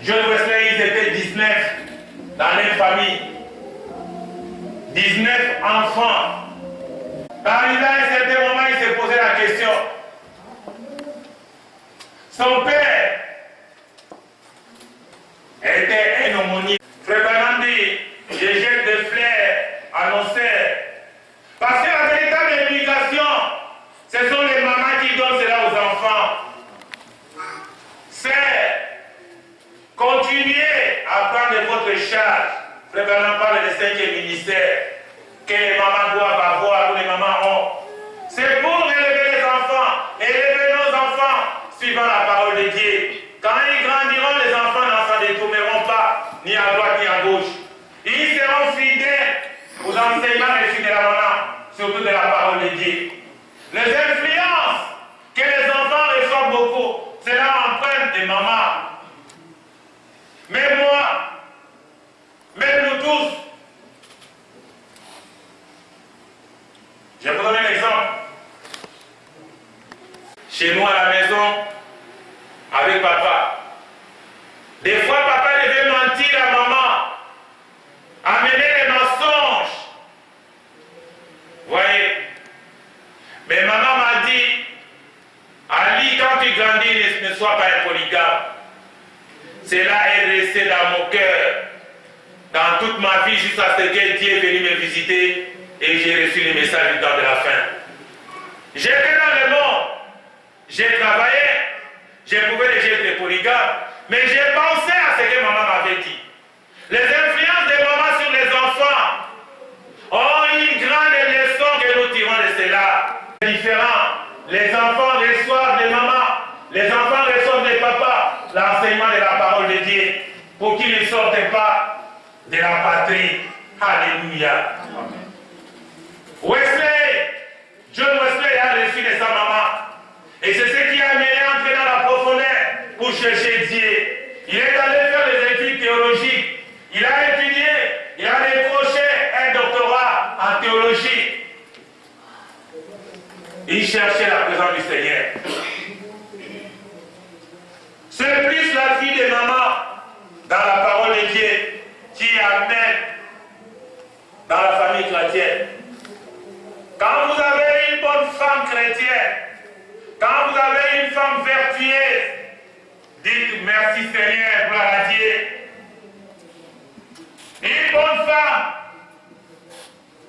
John Wesley, ils étaient 19 dans la même famille. 19 enfants. Arrivé à un certain moment, il s'est posé la question. Son père était un homonyme. Frère Branham dit, je jette des fleurs annonceurs. Parce que la véritable éducation, ce sont les mamans qui donnent cela aux enfants. C'est continuer à prendre votre charge. Frère Branham parle des 5e ministères que les mamans doivent avoir ou les mamans ont. C'est pour élever les enfants, élever nos enfants suivant la parole de Dieu. Quand ils grandiront, les enfants n'en s'en détourneront pas, ni à droite ni à gauche. Ils seront fidèles aux enseignements reçus de la maman, surtout de la parole de Dieu. Les influences que les enfants reçoivent beaucoup, c'est l'empreinte des mamans. Même moi, même nous tous. Je vais vous donner un exemple. Chez nous à la maison, avec papa, des fois papa devait mentir à maman, amener les mensonges. Voyez. Mais maman m'a dit, Ali, quand tu grandis, ne sois pas un polygame. Cela est resté dans mon cœur, dans toute ma vie, jusqu'à ce que Dieu est venu me visiter et j'ai reçu les messages du temps de la fin. J'étais dans le monde, j'ai travaillé, j'ai prouvé déjà être polygame, mais j'ai pensé à ce que maman m'avait dit. Les influences de maman sur les enfants ont une grande leçon que nous tirons de cela. C'est différent. Les enfants reçoivent des mamans, les enfants reçoivent des papas, l'enseignement de la parole de Dieu, pour qu'ils ne sortent pas de la patrie. Alléluia. Wesley, John Wesley a reçu de sa maman. Et c'est ce qui a amené à entrer dans la profondeur pour chercher Dieu. Il est allé faire des études théologiques. Il a étudié, il a décroché un doctorat en théologie. Il cherchait la présence du Seigneur. C'est plus la vie de maman dans la parole de Dieu qui amène dans la famille chrétienne. Quand vous avez une bonne femme chrétienne, quand vous avez une femme vertueuse, dites merci Seigneur, gloire à Dieu. Une bonne femme,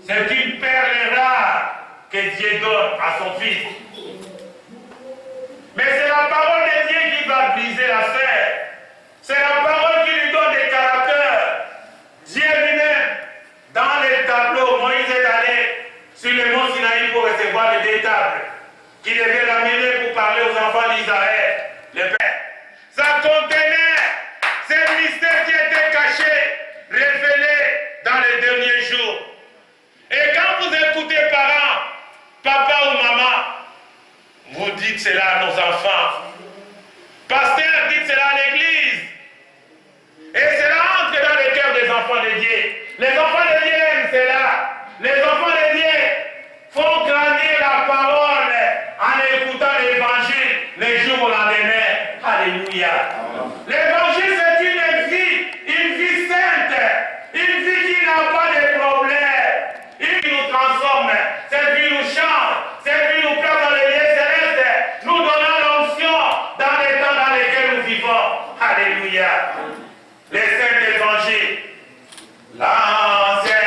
c'est une perle rare que Dieu donne à son fils. Mais c'est la parole de Dieu qui va briser la sœur. C'est la parole qui lui donne des caractères. Dieu lui-même, dans les tableaux, Moïse est allé sur le mont Sinaï pour recevoir les deux tables qui devaient l'amener pour parler aux enfants d'Israël. Le Père. Ça contenait ces mystères qui étaient cachés, révélés dans les derniers jours. Et quand vous écoutez parents, papa ou maman, vous dites cela à nos enfants. Pasteur, dites cela à l'église. Et cela entre dans le cœur des enfants de Dieu. Les enfants de Dieu aiment cela. Les enfants de Dieu font grandir la parole en écoutant l'évangile les jours au lendemain. Alléluia. L'évangile, c'est une vie sainte, une vie qui n'a pas de problème, une vie qui nous transforme, cette vie nous change, cette vie nous place dans les lieux célestes, nous donnant l'onction dans les temps dans lesquels nous vivons. Alléluia. Les saints évangiles, l'ancien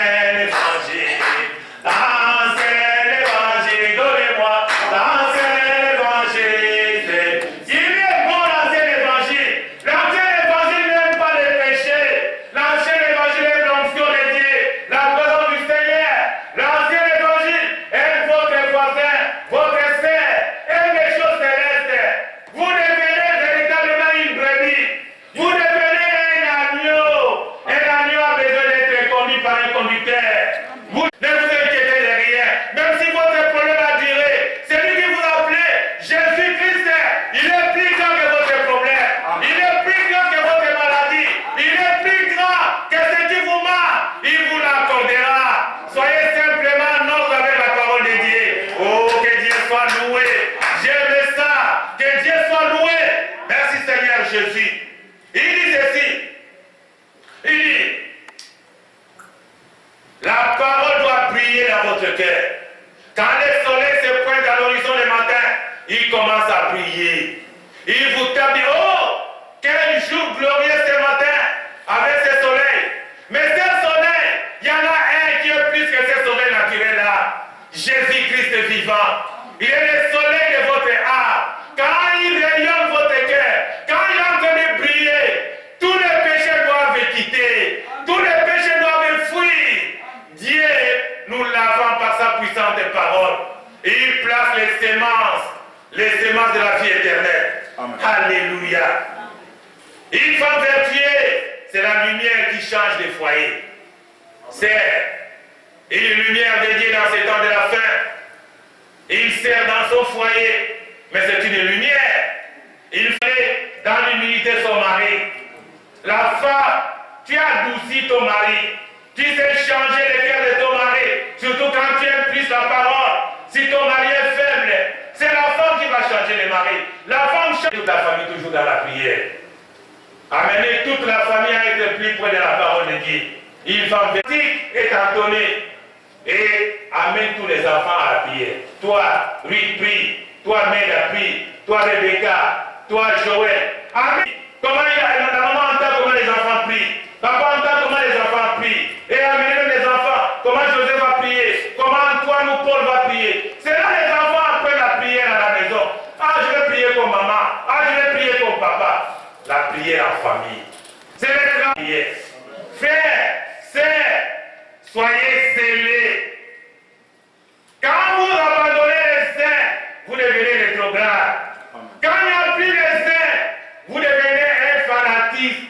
il commence à prier. Il vous tape, dit, oh, quel jour glorieux ce matin avec ce soleil. Mais ce soleil, il y en a un qui est plus que ce soleil naturel-là. Jésus-Christ vivant. Il est le soleil de votre âme. Quand il rayonne votre cœur, quand il est en train de briller, tous les péchés doivent quitter. Tous les péchés doivent fuir. Dieu, nous l'avons par sa puissante parole. Et il place les sémences de la vie éternelle. Amen. Alléluia. Une femme vertueuse, c'est la lumière qui change des foyers. C'est une lumière dédiée dans ces temps de la fin. Il sert dans son foyer, mais c'est une lumière. Il fait dans l'humilité son mari. La femme, tu adoucis ton mari. Tu sais changer le cœur de ton mari, surtout quand tu aimes plus la parole. Si ton mari est faible, c'est la femme qui va changer le mari. La femme change toute la famille toujours dans la prière. Amener toute la famille à être plus près de la parole de Dieu. Une femme vertique est entonnée et amène tous les enfants à la prière. Toi, Ruth, prie. Toi, Meda, prie. Toi, Rebecca. Toi, Joël. Amen. Comment la maman entend comment les enfants prient. Papa entend comment les enfants prient. Et amener les enfants. Comment Joseph va prier. Comment Antoine ou Paul va prier. C'est là les enfants apprennent la prière à la maison. Ah, je vais prier comme maman. Ah, je vais prier comme papa. La prière en famille. C'est les grandes prières. Frères, sœurs, soyez scellés. Quand vous abandonnez les saints, vous devenez rétrograde. Quand il n'y a plus les saints, vous devenez un fanatisme.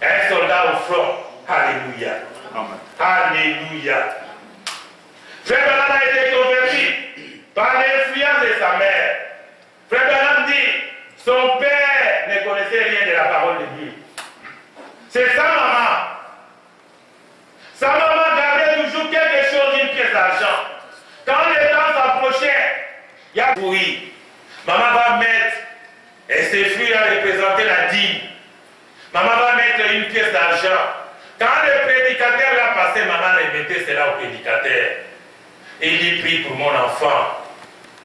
Un soldat au front. Alléluia. Amen. Alléluia. Frère Branham a été converti par l'influence de sa mère. Frère Branham dit, son père ne connaissait rien de la parole de Dieu. C'est sa maman. Sa maman gardait toujours quelque chose, une pièce d'argent. Quand le temps s'approchait, il y a oui. Maman va mettre, et ses fruits à représenter la dîme. Maman va mettre une pièce d'argent. Quand le prédicateur l'a passé, maman remettait cela au prédicateur. Et il dit, prie pour mon enfant.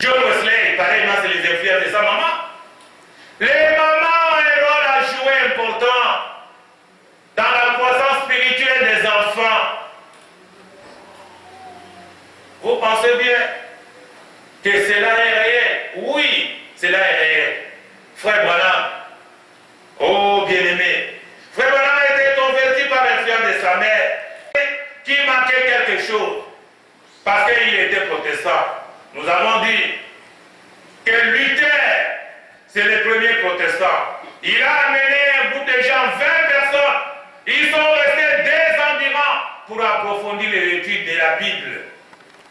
John Wesley, pareillement, c'est les influences de sa maman. Les mamans ont un rôle à jouer important dans la croissance spirituelle des enfants. Vous pensez bien que cela est réel? Oui, cela est réel. Frère Branham, oh bien-aimé, Frère Branham a été converti par l'influence de sa mère qui manquait quelque chose parce qu'il était protestant. Nous avons dit que Luther, c'est le premier protestant. Il a amené un groupe de gens, 20 personnes. Ils sont restés 2 ans durant pour approfondir les études de la Bible.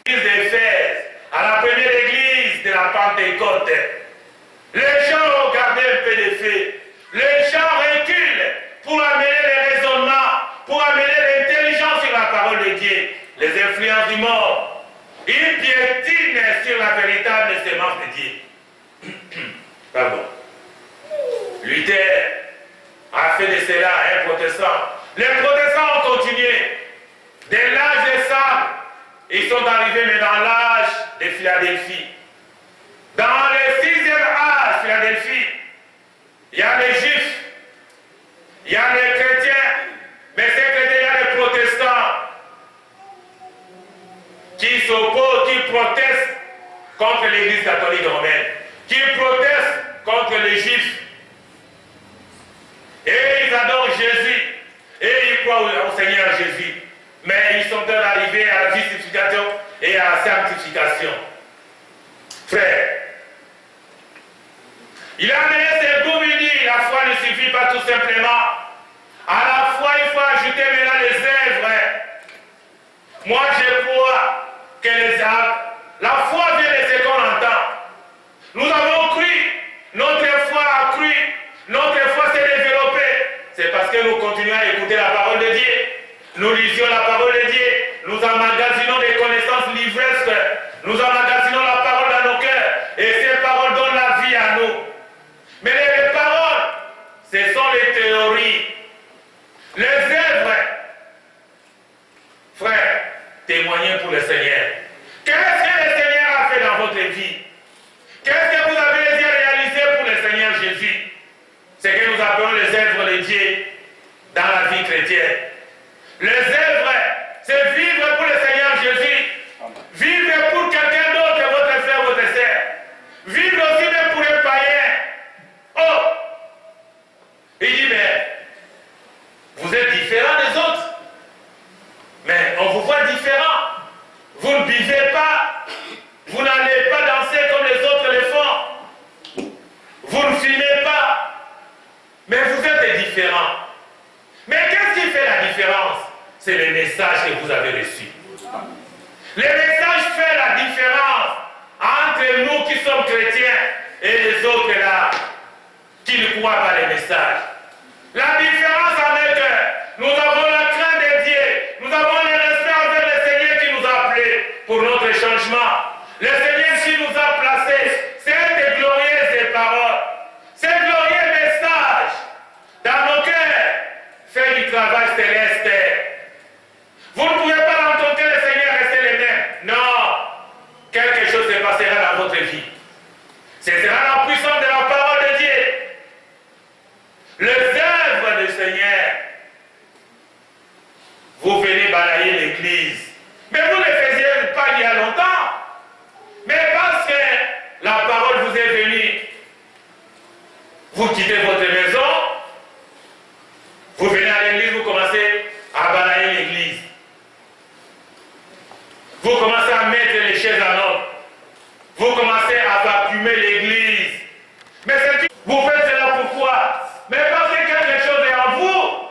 L'église d'Éphèse, à la première église de la Pentecôte, les gens ont gardé un peu de feu. Les gens reculent pour amener les raisonnements, pour amener l'intelligence sur la parole de Dieu. Les influences du monde, ils piétinent sur la véritable sémence de Dieu. Pardon. Luther a fait de cela un protestant. Les protestants ont continué. Dès l'âge de sable, ils sont arrivés mais dans l'âge de Philadelphie. Dans le 6e âge, Philadelphie, il y a les juifs, il y a les chrétiens, mais ces chrétiens, il y a les protestants qui s'opposent, qui protestent contre l'église catholique romaine, qui protestent contre les juifs. Et ils adorent Jésus, et ils croient au Seigneur Jésus. Mais ils sont arrivés à la justification et à la sanctification. Frère, il a amené ses groupes, il dit, la foi ne suffit pas tout simplement. À la foi, il faut ajouter maintenant les œuvres. Moi, je crois que la foi vient de ce qu'on entend. Nous avons cru, notre foi a cru, notre foi s'est développée. C'est parce que nous continuons à écouter la parole de Dieu. Nous lisions la parole de Dieu. Nous emmagasinons des connaissances livresques. Nous emmagasinons la parole dans nos cœurs. Et ces paroles donnent la vie à nous. Mais les paroles, ce sont les théories. Les œuvres. Frère, témoignez pour le Seigneur. Qu'est-ce que le Seigneur a fait dans votre vie? Qu'est-ce que croient pas les messages. La différence en est que nous avons la crainte de Dieu, nous avons le respect envers le Seigneur qui nous a appelés pour notre changement. Le Seigneur qui nous a placés, c'est des glorieuses paroles, c'est glorieux message dans nos cœurs, fait du travail céleste. Vous ne pouvez pas rencontrer le Seigneur et rester les mêmes. Non, quelque chose se passera dans votre vie. Ce sera la puissance de la parole de Dieu. Les œuvres du Seigneur. Vous venez balayer l'église. Mais vous ne le faisiez pas il y a longtemps. Mais parce que la parole vous est venue, vous quittez votre maison, vous venez à l'église, vous commencez à balayer l'église. Vous commencez à mettre les chaises en ordre. Vous commencez à vacuumer l'église. Mais vous faites cela pourquoi? Mais parce que quelque chose est en vous.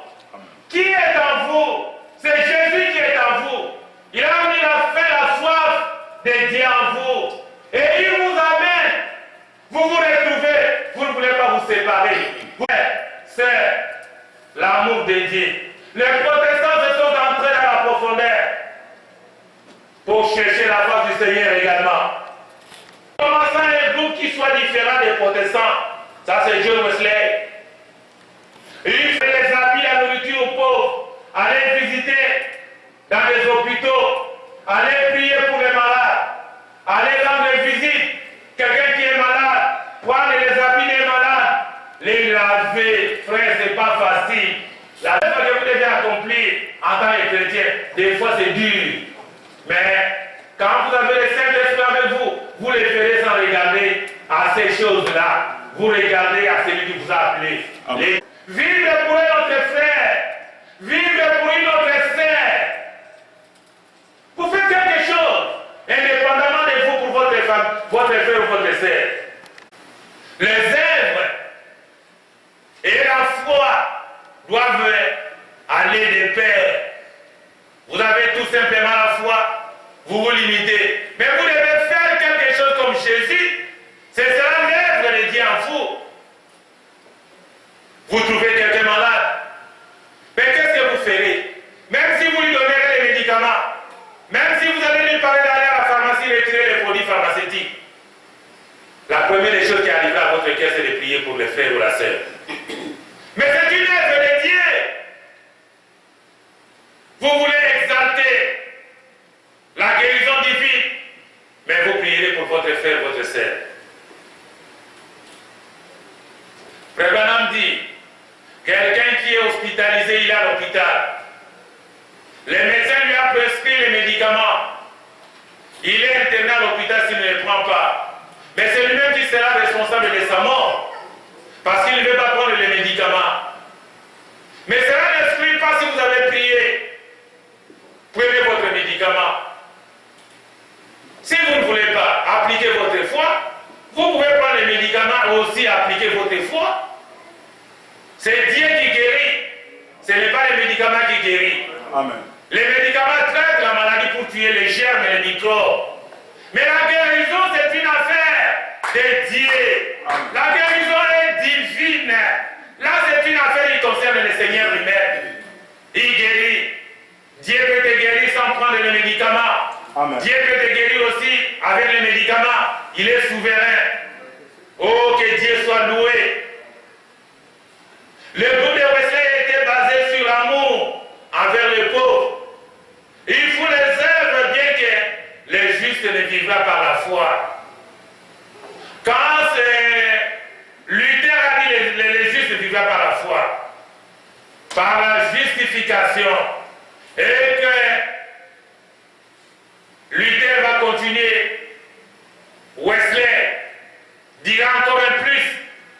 Qui est en vous? C'est Jésus qui est en vous. Il a mis la soif de Dieu en vous. Et il vous amène. Vous vous retrouvez. Vous ne voulez pas vous séparer. C'est l'amour de Dieu. Les protestants se sont entrés dans la profondeur pour chercher la face du Seigneur également. Commençant un groupe qui soit différent des protestants. Ça, c'est John Wesley. Il fait les habits, la nourriture aux pauvres. Aller visiter dans les hôpitaux. Aller prier pour les malades. Aller rendre visite. Quelqu'un qui est malade. Prendre les habits des malades. Les laver. Frère, c'est pas facile. La œuvre que vous devez accomplir en tant que chrétien, des fois c'est dur. Mais quand vous avez le Saint-Esprit avec vous, vous les ferez sans regarder à ces choses-là. Vous regardez à celui qui vous a appelé. Vivre pour notre frère. Vivre pour notre sœur. Vous faites quelque chose, indépendamment de vous pour votre femme, votre frère ou votre sœur. Les œuvres et la foi doivent aller de pair. Vous avez tout simplement la foi, vous vous limitez. Mais vous devez faire quelque chose comme Jésus. C'est cela l'œuvre de Dieu en vous. Vous trouvez quelqu'un malade. Mais qu'est-ce que vous ferez? Même si vous lui donnerez les médicaments, même si vous allez lui parler d'aller à la pharmacie retirer les produits pharmaceutiques, la première des choses qui arrivera à votre cœur, c'est de prier pour le frère ou la sœur. Mais c'est une œuvre de Dieu. Vous voulez exalter la guérison divine, mais vous prierez pour votre frère, votre sœur. Frère Branham dit, quelqu'un qui est hospitalisé, il est à l'hôpital. Le médecin lui a prescrit les médicaments. Il est interné à l'hôpital s'il ne les prend pas. Mais c'est lui-même qui sera responsable de sa mort. Parce qu'il ne veut pas prendre les médicaments. Mais cela n'exclut pas si vous avez prié. Prenez votre médicament. Si vous ne voulez pas appliquer votre foi, vous pouvez prendre les médicaments et aussi appliquer votre foi. C'est Dieu qui guérit. Ce n'est pas les médicaments qui guérissent. Amen. Les médicaments traitent la maladie pour tuer les germes et les microbes. Mais la guérison, c'est une affaire de Dieu. Amen. La guérison est divine. Là, c'est une affaire qui concerne le Seigneur lui-même. Il guérit. Dieu peut te guérir sans prendre les médicaments. Amen. Dieu peut te guérir aussi avec les médicaments. Il est souverain. Oh, que Dieu soit loué. Le groupe de Wesley était basé sur l'amour envers les pauvres. Il faut les œuvres, bien que les justes ne vivent pas par la foi. Quand Luther a dit les justes ne vivent pas par la foi, par la justification, et que Luther va continuer, Wesley dira encore un plus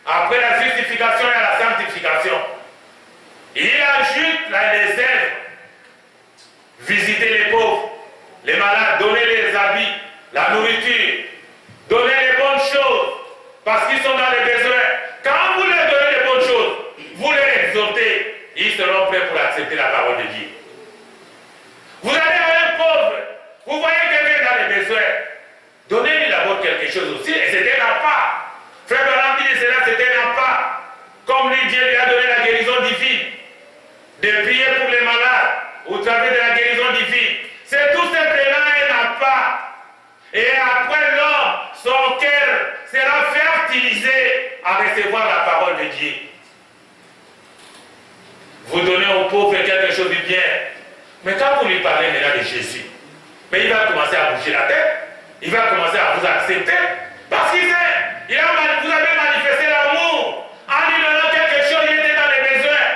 après la justification et la sanctification. Il ajoute les œuvres. Visiter les pauvres, les malades, donner les habits, la nourriture, donner les bonnes choses, parce qu'ils sont dans les besoins. Quand vous leur donnez les bonnes choses, vous les exhortez, ils seront prêts pour accepter la parole de Dieu. Vous allez à un pauvre, vous voyez quelqu'un dans les besoins, donnez-lui d'abord quelque chose aussi, et c'est un appât. Frère Branham dit cela, c'est un appât. Et après l'homme, son cœur sera fertilisé à recevoir la parole de Dieu. Vous donnez au pauvre quelque chose de bien. Mais quand vous lui parlez maintenant de Jésus, mais il va commencer à bouger la tête. Il va commencer à vous accepter. Parce qu'il sait, vous avez manifesté l'amour. En lui donnant quelque chose, il était dans les besoins.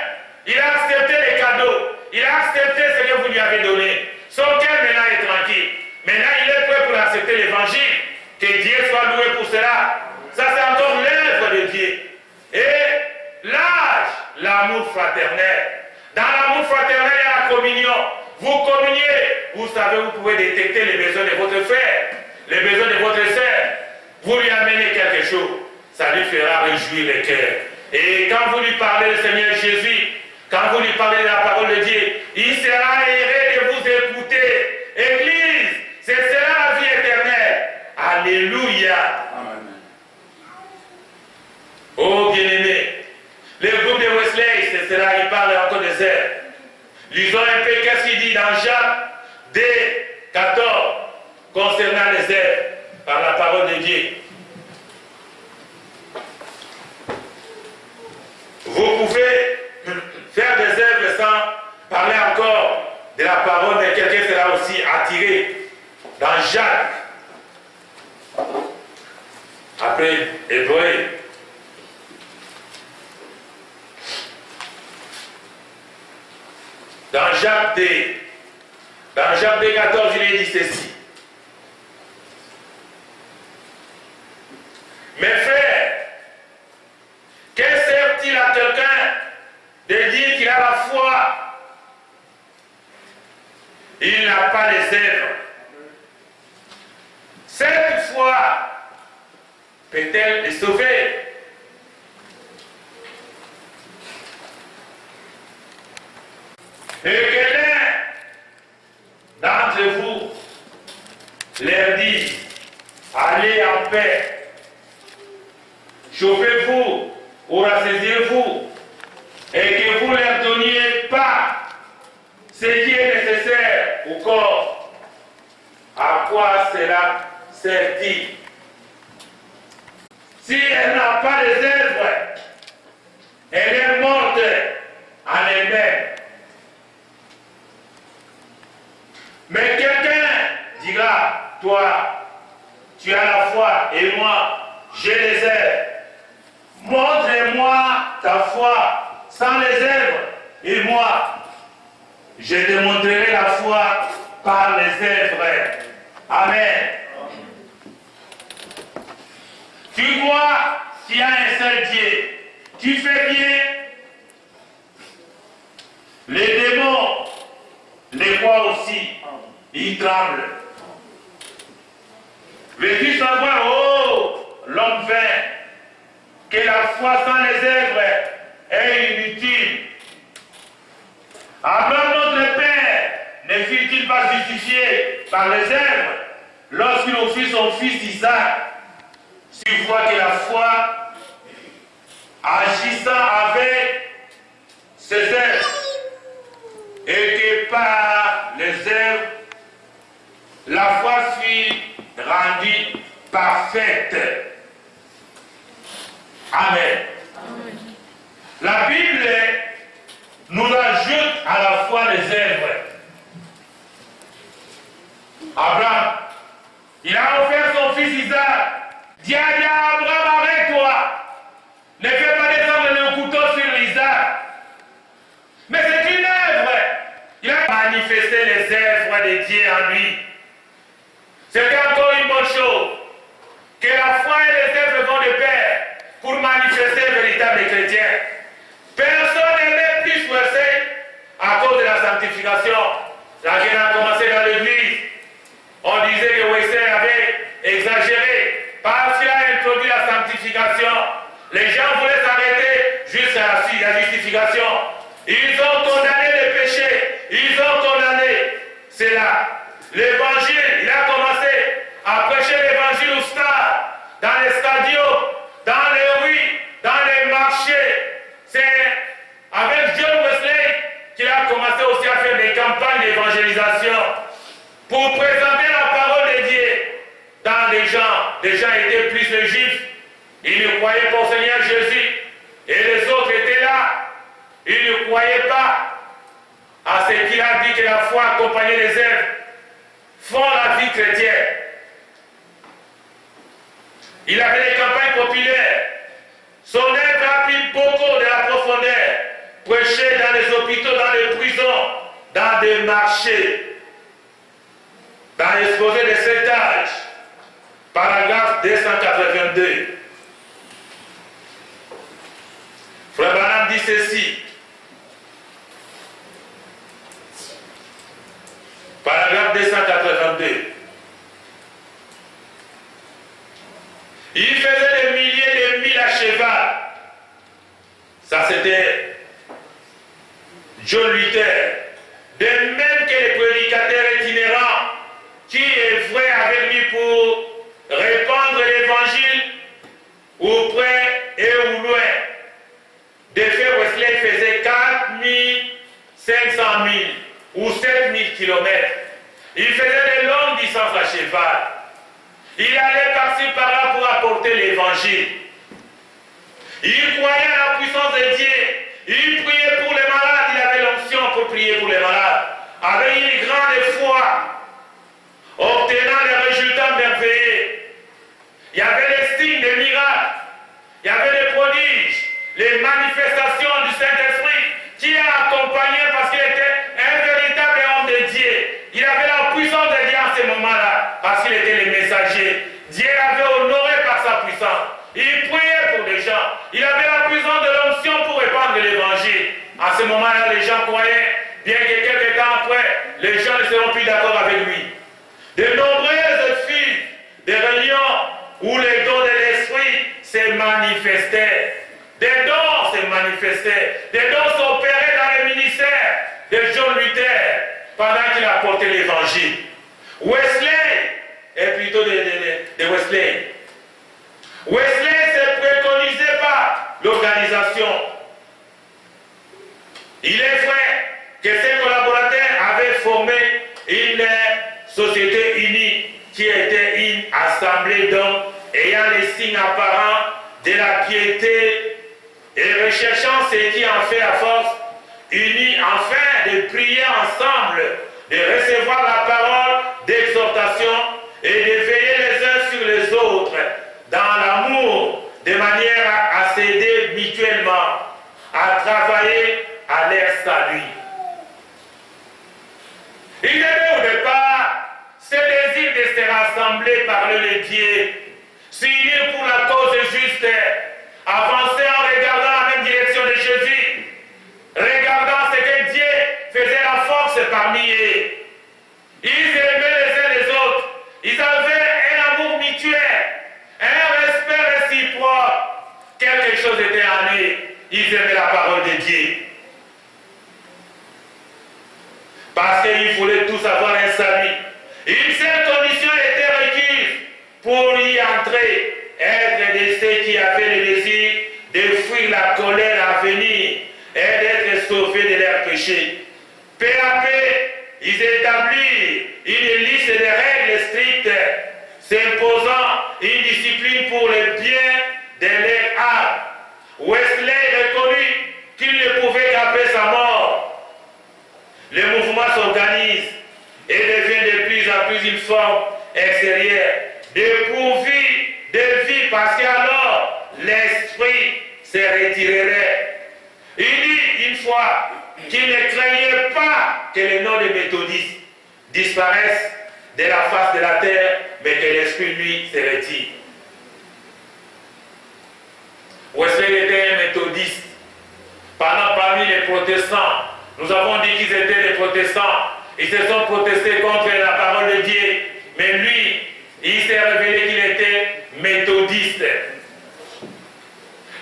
Il a accepté les cadeaux. Il a accepté ce que vous lui avez donné. Son cœur maintenant est tranquille. Maintenant, il est prêt pour accepter l'évangile. Que Dieu soit loué pour cela. Ça, c'est encore l'œuvre de Dieu. Et l'âge, l'amour fraternel. Dans l'amour fraternel, il y a la communion. Vous communiez. Vous savez, vous pouvez détecter les besoins de votre frère, les besoins de votre sœur. Vous lui amenez quelque chose. Ça lui fera réjouir le cœur. Et quand vous lui parlez du Seigneur Jésus, quand vous lui parlez de la parole de Dieu, il sera heureux de vous écouter. Église, c'est cela la vie éternelle. Alléluia. Amen. Oh bien-aimé, le groupe de Wesley, c'est cela, il parle encore de ça. Lisons un peu qu'est-ce qu'il dit dans Jacques 2, 14, concernant les œuvres, par la parole de Dieu. Vous pouvez faire des œuvres sans parler encore de la parole, mais quelqu'un sera aussi attiré dans Jacques. Après Hébreu. Dans Jacques 2, 14, il est dit ceci. Mes frères, que sert-il à quelqu'un de dire qu'il a la foi? Il n'a pas les œuvres. Cette foi peut-elle le sauver? Et que l'un d'entre vous leur dit, allez en paix, chauffez-vous ou rassasiez-vous, et que vous ne leur donniez pas ce qui est nécessaire au corps. À quoi cela sert-il? Si elle n'a pas les œuvres, elle est morte en elle-même. Mais quelqu'un dira, toi, tu as la foi et moi, j'ai les œuvres. Montre-moi ta foi sans les œuvres et moi, je te montrerai la foi par les œuvres. Amen. Tu crois qu'il y a un seul Dieu. Tu fais bien. Les démons les croient aussi. Ils tremblent. Veux-tu savoir, oh, l'homme vain, que la foi sans les œuvres est inutile? Abraham, notre Père, ne fut-il pas justifié par les œuvres lorsqu'il offrit son fils Isaac? Tu vois que la foi, agissant avec ses œuvres, et que par les œuvres, la foi fut rendue parfaite. Amen. Amen. La Bible nous ajoute à la foi les œuvres. Abraham, il a offert son fils Isaac. Dieu a dit à Abraham, arrête-toi. Ne fais pas descendre le couteau sur Isaac. Mais c'est une œuvre. Il a manifesté les œuvres de Dieu en lui. C'est encore une bonne chose. Que la foi et les œuvres vont de pair pour manifester le véritable chrétien. Personne n'est plus forcé à cause de la sanctification. La guerre a commencé dans l'église. On disait que Wesley avait exagéré parce qu'il a introduit la sanctification. Les gens voulaient s'arrêter jusqu'à la justification. Ils ont condamné les péchés. Ils ont condamné cela. L'évangile, il a commencé à prêcher l'évangile au stade, dans les stadios, dans les rues, dans les marchés. C'est avec John Wesley qu'il a commencé aussi à faire des campagnes d'évangélisation pour présenter la parole de Dieu. les gens étaient plus les Juifs. Ils ne croyaient pas au Seigneur Jésus. Et les autres étaient là. Ils ne croyaient pas à ce qu'il a dit que la foi accompagnée des œuvres font la vie chrétienne. Il avait des campagnes populaires. Son œuvre a pris beaucoup de la profondeur. Prêcher dans les hôpitaux, dans les prisons, dans des marchés, dans l'exposé de cet âge. Paragraphe 282. Frère Branham dit ceci. Paragraphe 282. Il faisait des milliers de milles à cheval. Ça c'était John Luther. De même que les prédicateurs itinérants qui œuvraient avec lui pour répandre l'évangile ou près et ou loin. De fait, Wesley faisait 4500 milles ou 7000 kilomètres. Il faisait de longues distances à cheval. Il allait par-ci par-là pour apporter l'évangile. Il croyait à la puissance de Dieu. Il priait pour les malades. Il avait l'onction pour prier pour les malades. Avec une grande foi, obtenant des résultats merveilleux. Il y avait des signes, des miracles. Il y avait des prodiges, les manifestations du Saint-Esprit qui a accompagné parce qu'il était un véritable homme de Dieu. Il avait la puissance de Dieu en ce moment-là parce qu'il était le messager. Dieu l'avait honoré par sa puissance. Il priait pour les gens. Il avait la puissance de l'onction pour répandre l'évangile. En ce moment-là, les gens croyaient, bien que quelques temps après, les gens ne seront plus d'accord avec lui. De nombreuses filles de réunions où les dons de l'esprit se manifestaient. Des dons se manifestaient. Des dons s'opéraient dans le ministère de John Luther pendant qu'il apportait l'évangile. Wesley est plutôt de Wesley. Wesley se préconisait par l'organisation. Il est vrai que ses collaborateurs avaient formé une société unie qui était une assemblée d'hommes ayant les signes apparents de la piété et recherchant ce qui en fait à force, unis afin de prier ensemble, de recevoir la parole d'exhortation et de veiller les uns sur les autres dans l'amour, de manière à s'aider mutuellement, à travailler à leur salut. Il avait au départ ce désir de se rassembler par le Dieu, s'unir pour la cause juste, avancer en regardant la même direction de Jésus, regardant ce que Dieu faisait la force parmi eux. Ils aimaient les uns les autres, ils avaient un amour mutuel, un respect réciproque. Quelque chose était en eux, ils aimaient la parole de Dieu. Parce qu'ils voulaient tous avoir un salut. Une seule condition était requise pour y entrer, être de ceux qui avaient le désir de fuir la colère à venir et d'être sauvés de leurs péchés. Peu à peu, ils établirent une liste de règles strictes, s'imposant une discipline pour le bien de leur âme. Wesley reconnut qu'il ne pouvait qu'après sa mort. Le mouvement s'organise et devient de plus en plus une forme extérieure, dépourvue de vie, parce qu'alors l'esprit se retirerait. Il dit une fois qu'il ne craignait pas que le nom des méthodistes disparaisse de la face de la terre, mais que l'esprit, lui, se retire. Wesley était un méthodiste. Parmi les protestants, nous avons dit qu'ils étaient des protestants. Ils se sont protestés contre la parole de Dieu. Mais lui, il s'est révélé qu'il était méthodiste.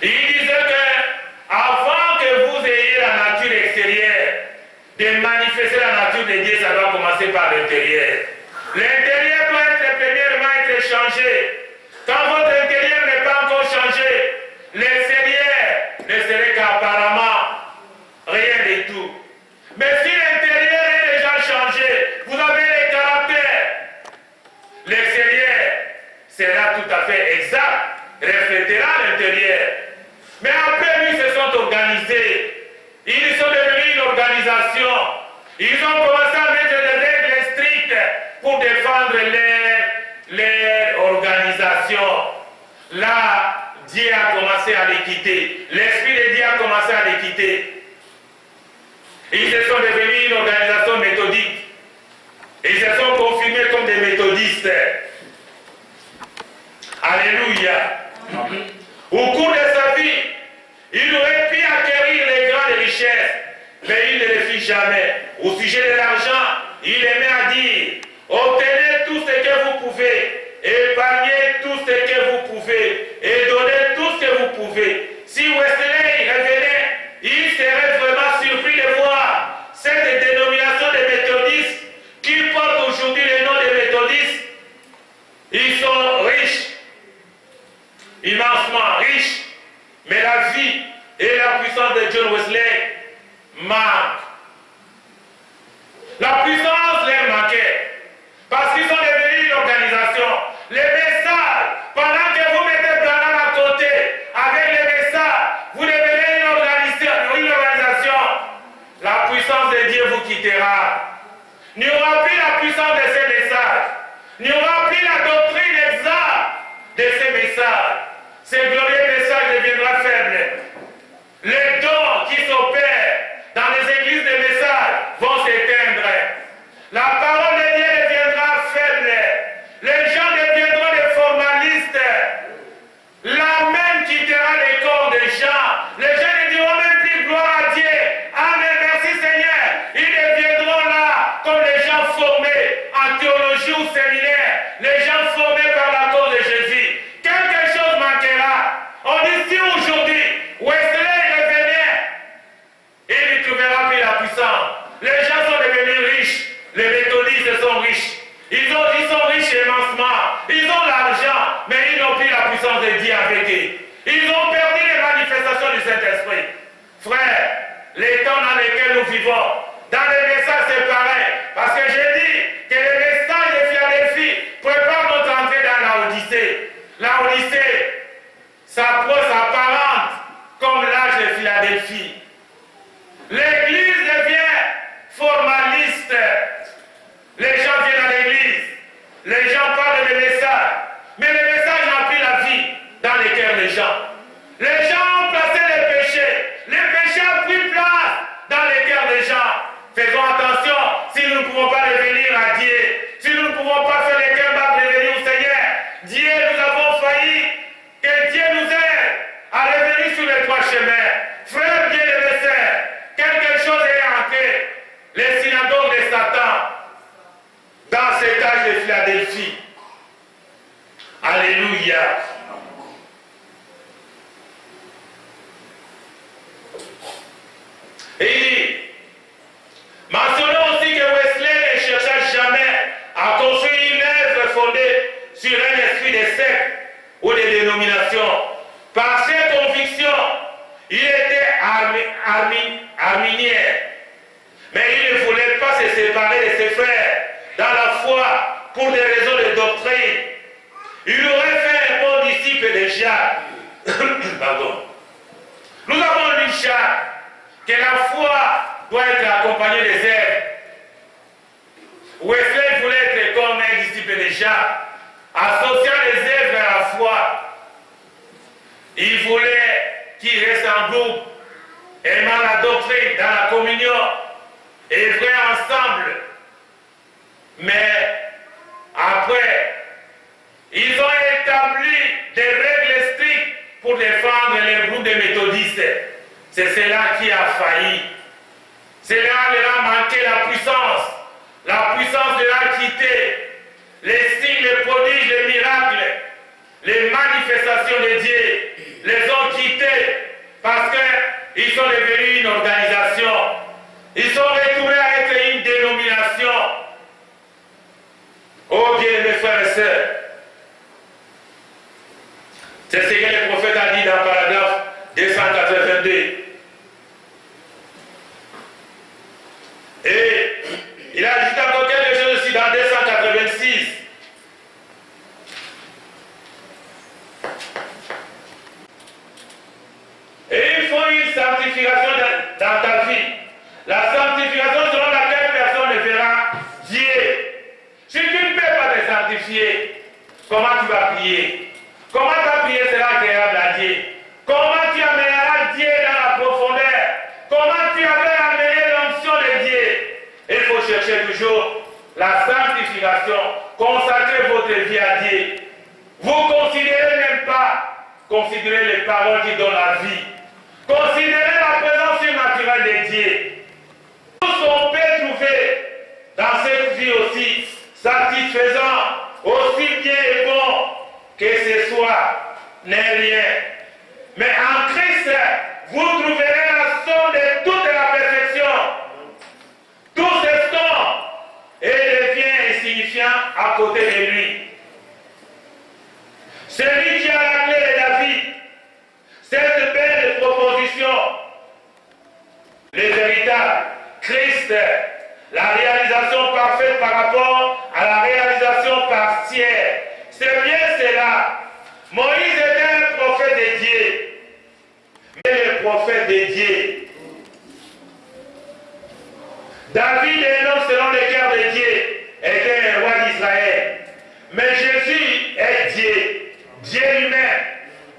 Il disait que avant que vous ayez la nature extérieure, de manifester la nature de Dieu, ça doit commencer par l'intérieur. L'intérieur doit être premièrement être changé. Quand votre intérieur n'est pas encore changé, l'extérieur ne serait qu'apparemment rien du tout. Mais si l'intérieur est déjà changé, vous avez le caractère, l'extérieur sera sera tout à fait exact, reflétera l'intérieur. Mais après, ils se sont organisés. Ils sont devenus une organisation. Ils ont commencé à mettre des règles strictes pour défendre leur organisation. Là, Dieu a commencé à les quitter. L'Esprit de Dieu a commencé à les quitter. Ils se sont devenus une organisation méthodique. Ils se sont confirmés comme des méthodistes. Alléluia. Au cours de sa vie, il aurait pu acquérir les grandes richesses, mais il ne le fit jamais. Au sujet de l'argent, il aimait à dire, obtenez tout ce que vous pouvez, épargnez tout ce que vous pouvez, et donnez tout ce que vous pouvez. Si Wesley revenait, il serait vraiment surpris de voir cette dénomination des méthodistes qui porte aujourd'hui le nom des méthodistes. Ils sont riches, immensement riches, mais la vie et la puissance de John Wesley manquent. La puissance leur manquait, parce qu'ils sont devenus une organisation. Les messages, pendant que vous mettez Branham à côté, avec les messages, vous devenez une organisation. La puissance de Dieu vous quittera. Il n'y aura plus la puissance de ces messages. Il n'y aura plus la doctrine exacte de ces messages. Ces glorieux messages deviendront faibles. Les dons qui s'opèrent dans les églises de messages vont s'éteindre. La parole de Dieu deviendra faible. Les gens deviendront des formalistes. L'amen quittera les corps des gens. Les gens ne diront même plus gloire à Dieu. Amen, merci Seigneur. Ils deviendront là comme les gens formés en théologie ou séminaire. Les gens formés par la cause de Jésus. Quelque chose manquera. On dit si aujourd'hui, Wesley revenait, il ne trouvera plus la puissance. Les gens sont devenus riches. Les méthodistes sont riches. Ils sont riches immensement. Ils ont l'argent, mais ils n'ont plus la puissance de Dieu avec eux. Ils ont perdu les manifestations du Saint-Esprit. Frères, les temps dans lesquels nous vivons, dans les messages c'est pareil. Parce que j'ai dit que les messages de Philadelphie préparent notre entrée dans la Odyssée. La Odyssée, sa prose apparente comme l'âge de Philadelphie. L'église devient formaliste. Les gens viennent à l'église. Les gens parlent des messages. Mais les messages n'ont plus la vie dans les cœurs des gens. Les gens ont placé les péchés. Les péchés ont pris place dans les cœurs des gens. Faisons attention, si nous ne pouvons pas revenir à Dieu, si nous ne pouvons pas faire les cœurs bas revenir au Seigneur, Dieu, nous avons failli, que Dieu nous aide à revenir sur les trois chemins. Frères bien-aimés, quelque chose est entré, les synagogues de Satan, dans cet âge de Philadelphie. Alléluia. Et il dit, mentionnons aussi que Wesley ne chercha jamais à construire une œuvre fondée sur un esprit de secte ou de dénomination. Par ses convictions, il était arminien, mais il ne voulait pas se séparer de ses frères dans la foi pour des raisons de doctrine. Il aurait fait un bon disciple de Jacques. Pardon. Nous avons lu Jacques que la foi doit être accompagnée des œuvres. Wesley voulait être comme un disciple de Jacques, associant les œuvres à la foi. Il voulait qu'ils restent en groupe, aimant la doctrine dans la communion, œuvrer ensemble. Mais après, ils ont établi des règles strictes pour défendre les groupes de méthodistes. C'est cela qui a failli. Cela leur a manqué la puissance. La puissance leur a quitté. Les signes, les prodiges, les miracles, les manifestations de Dieu les ont quittés parce qu'ils sont devenus une organisation. Ils sont retournés à être une dénomination. Oh bien, mes frères et sœurs, c'est ce que le prophète a dit dans le paragraphe 282. Et il a ajouté encore quelque chose aussi dans 286. une sanctification dans ta vie. La sanctification selon laquelle personne ne verra Dieu. Si tu ne peux pas te sanctifier, comment tu vas prier? Comment ta prière sera agréable à Dieu? Comment tu amèneras Dieu dans la profondeur? Comment tu avais amené l'onction de Dieu? Il faut chercher toujours la sanctification. Consacrez votre vie à Dieu. Vous considérez même pas, considérez les paroles qui donnent la vie. Considérez la présence surnaturelle de Dieu. Tout ce qu'on peut trouver dans cette vie aussi satisfaisant, aussi bien et bon que ce soit, n'est rien. Mais en Christ, vous trouverez la somme de toute la perfection. Tout s'estompe et devient insignifiant à côté de lui. Celui qui a la clé de la vie, cette belle proposition, le véritable Christ, la réalisation parfaite par rapport à la réalisation partielle. C'est bien cela. Moïse était un prophète de Dieu. Mais le prophète de Dieu. David est un homme selon le cœur de Dieu, était un roi d'Israël. Mais Jésus est Dieu, Dieu lui-même.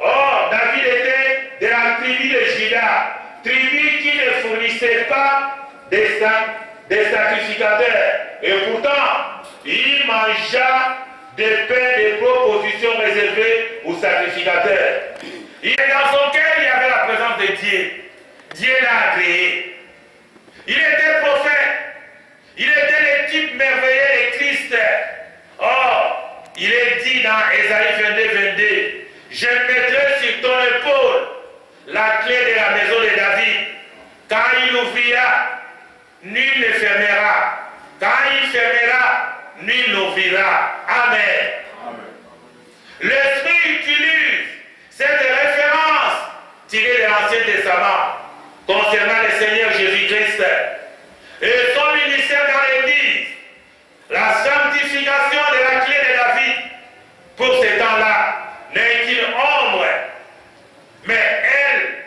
Or, David était de la tribu de Juda, tribu qui ne fournissait pas des sacrificateurs. Et pourtant, il mangea des pains de propositions réservées aux sacrificateurs. Et dans son cœur, il y avait la présence de Dieu. Dieu l'a agréé. Il était prophète. Il était le type merveilleux de Christ. Or, il est dit dans Ésaïe 22, je mettrai sur ton épaule la clé de la maison de David. Quand il ouvrira, nul ne fermera. Quand il fermera, nul n'ouvrira. Amen. L'Esprit utilise cette référence tirée de l'Ancien Testament concernant le Seigneur Jésus-Christ et son ministère dans l'Église, la sanctification de la clé de David pour ces temps-là n'est qu'une ombre, mais elle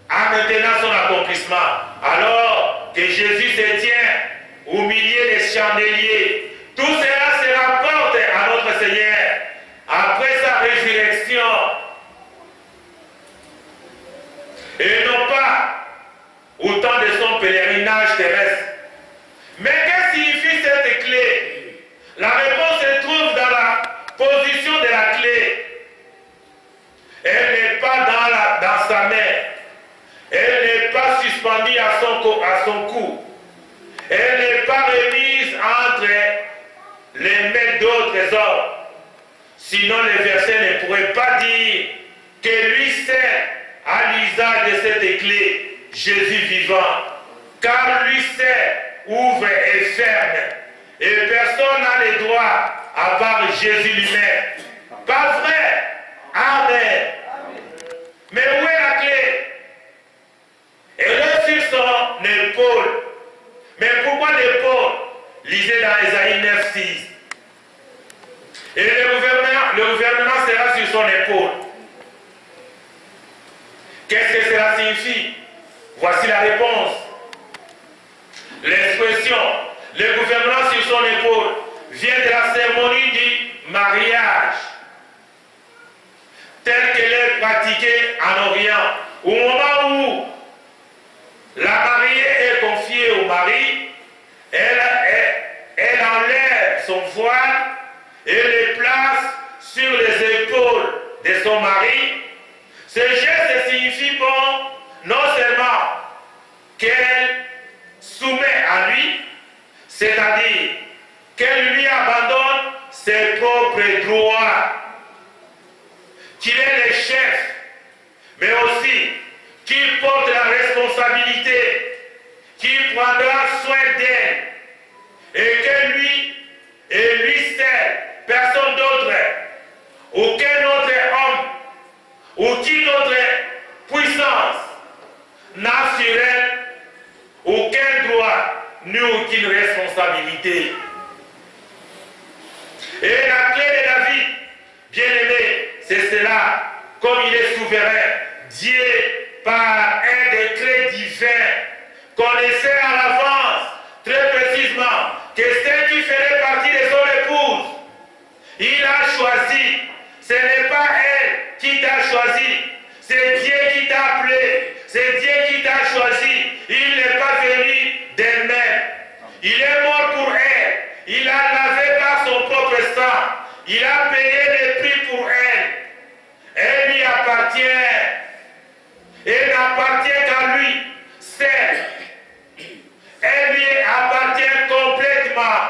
a maintenant son accomplissement. Alors que Jésus se tient au milieu des chandeliers, tout cela se rapporte à notre Seigneur après sa résurrection. Et non pas au temps de son pèlerinage terrestre. Mais qu'est-ce qui signifie cette clé? La réponse se trouve dans la position de la clé. Elle n'est pas dans sa main. Elle n'est pas suspendue à son cou. Elle n'est pas remise entre les mains d'autres hommes. Sinon, le verset ne pourrait pas dire que lui seul a l'usage de cette clé, Jésus vivant. Car lui seul ouvre et ferme. Et personne n'a le droit à part Jésus lui-même. Pas vrai? Amen. Mais où est la clé? Elle est sur son épaule. Mais pourquoi l'épaule? Lisez dans Ésaïe 9:6. Et le gouvernement sera sur son épaule. Qu'est-ce que cela signifie? Voici la réponse. L'expression « le gouvernement sur son épaule » vient de la cérémonie du mariage, telle qu'elle est pratiquée en Orient. Au moment où la mariée est confiée au mari, elle enlève son voile et le place sur les épaules de son mari. Ce geste signifie non seulement qu'elle soumet à lui, c'est-à-dire qu'elle lui abandonne ses propres droits, qu'il est le chef, mais aussi qu'il porte la responsabilité, qu'il prendra soin d'elle, et que lui seul, personne d'autre, aucun autre homme, aucune autre puissance n'a sur elle aucun droit ni aucune responsabilité. Et la clé de la vie, bien aimé, c'est cela. Comme il est souverain, Dieu par un décret divin, connaissait à l'avance, très précisément, que celle qui ferait partie de son épouse, il a choisi. Ce n'est pas elle qui t'a choisi, c'est Dieu qui t'a appelé, c'est Dieu qui t'a choisi. Il n'est pas venu d'elle-même. Il est mort pour elle. Il a lavé par son propre sang. Il a payé le prix pour elle. Elle lui appartient. Elle n'appartient qu'à lui. Seul. Elle lui appartient complètement.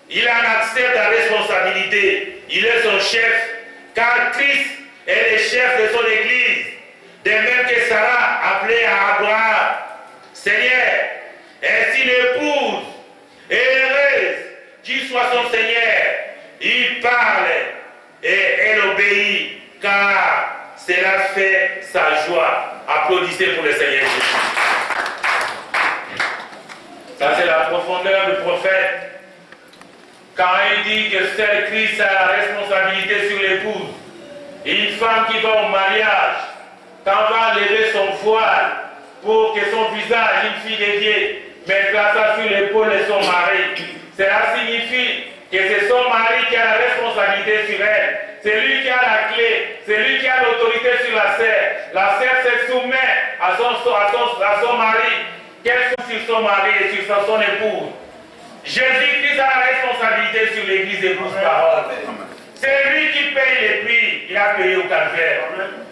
Il en accepte la responsabilité. Il est son chef. Car Christ est le chef de son église. De même que Sarah appelait à Abraham. Seigneur, ainsi l'épouse est heureuse qu'il soit son Seigneur. Il parle et elle obéit, car cela fait sa joie. Applaudissez pour le Seigneur Jésus. Ça, c'est la profondeur du prophète. Quand il dit que seul Christ a la responsabilité sur l'épouse, une femme qui va au mariage, quand va lever son voile pour que son visage, une fille dédiée, mettra ça sur l'épaule de son mari, cela signifie que c'est son mari qui a la responsabilité sur elle. C'est lui qui a la clé, c'est lui qui a l'autorité sur la sœur. La sœur se soumet à son mari, qu'elle soit sur son mari et sur son épouse. Jésus-Christ a la responsabilité sur l'église épouse parole. C'est lui qui paye les prix, il a payé au calvaire.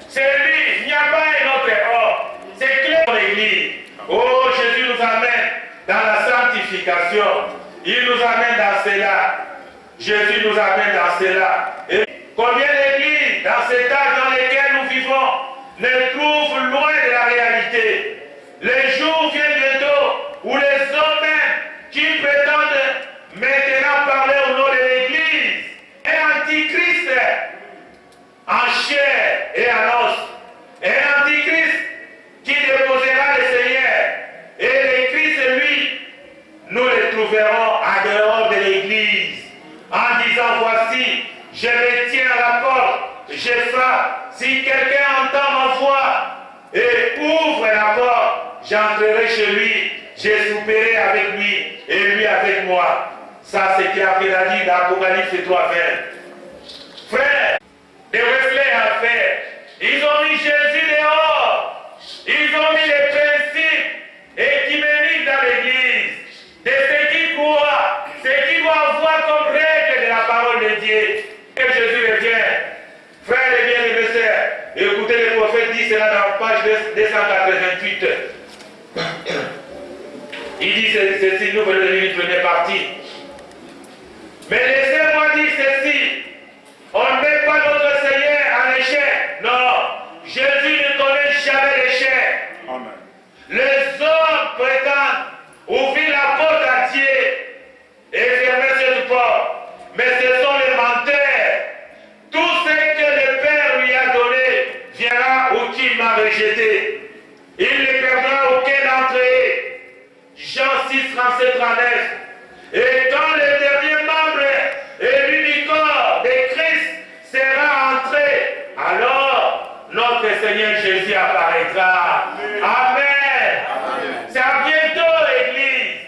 C'est lui, il n'y a pas un autre homme. C'est clair pour l'église. Oh, Jésus nous amène dans la sanctification. Il nous amène dans cela. Jésus nous amène dans cela. Et combien d'églises, dans cet âge dans lequel nous vivons, ne trouvent loin de la réalité. Les jours viennent bientôt où les hommes même qui prétendent maintenant parler au nom de l'église, un antichrist en chair et en os, un antichrist qui déposera le Seigneur, et le Christ, lui, nous le trouverons en dehors de l'église, en disant, voici, je me tiens à la porte, je frappe, si quelqu'un entend ma voix et ouvre la porte, j'entrerai chez lui, je souperai avec lui et lui avec moi. Ça, c'est ce qu'il a dit dans Apocalypse 3, 20. Frère, de Wesley a fait, ils ont mis Jésus dehors, ils ont mis les principes écuméniques dans l'église, de ce qui croit, ce qui doit avoir comme règle de la parole de Dieu. Que Jésus revient. Frère et bien-aimés sœurs, écoutez le prophète dit cela dans la page 288. Il dit ceci, nous venons de lire une première partie. Mais laissez-moi dire ceci, on ne met pas notre Seigneur à l'échec. Non, Jésus ne connaît jamais l'échec. Les hommes prétendent ouvrir la porte à Dieu et fermer cette porte. Mais ce sont les menteurs. Tout ce que le Père lui a donné viendra où qu'il m'a rejeté. Il ne perdra aucun d'entre eux. Jean 6, 37, 39. Et quand le dernier membre et l'unique corps de Christ sera entré, alors notre Seigneur Jésus apparaîtra. Amen. C'est à bientôt, l'Église.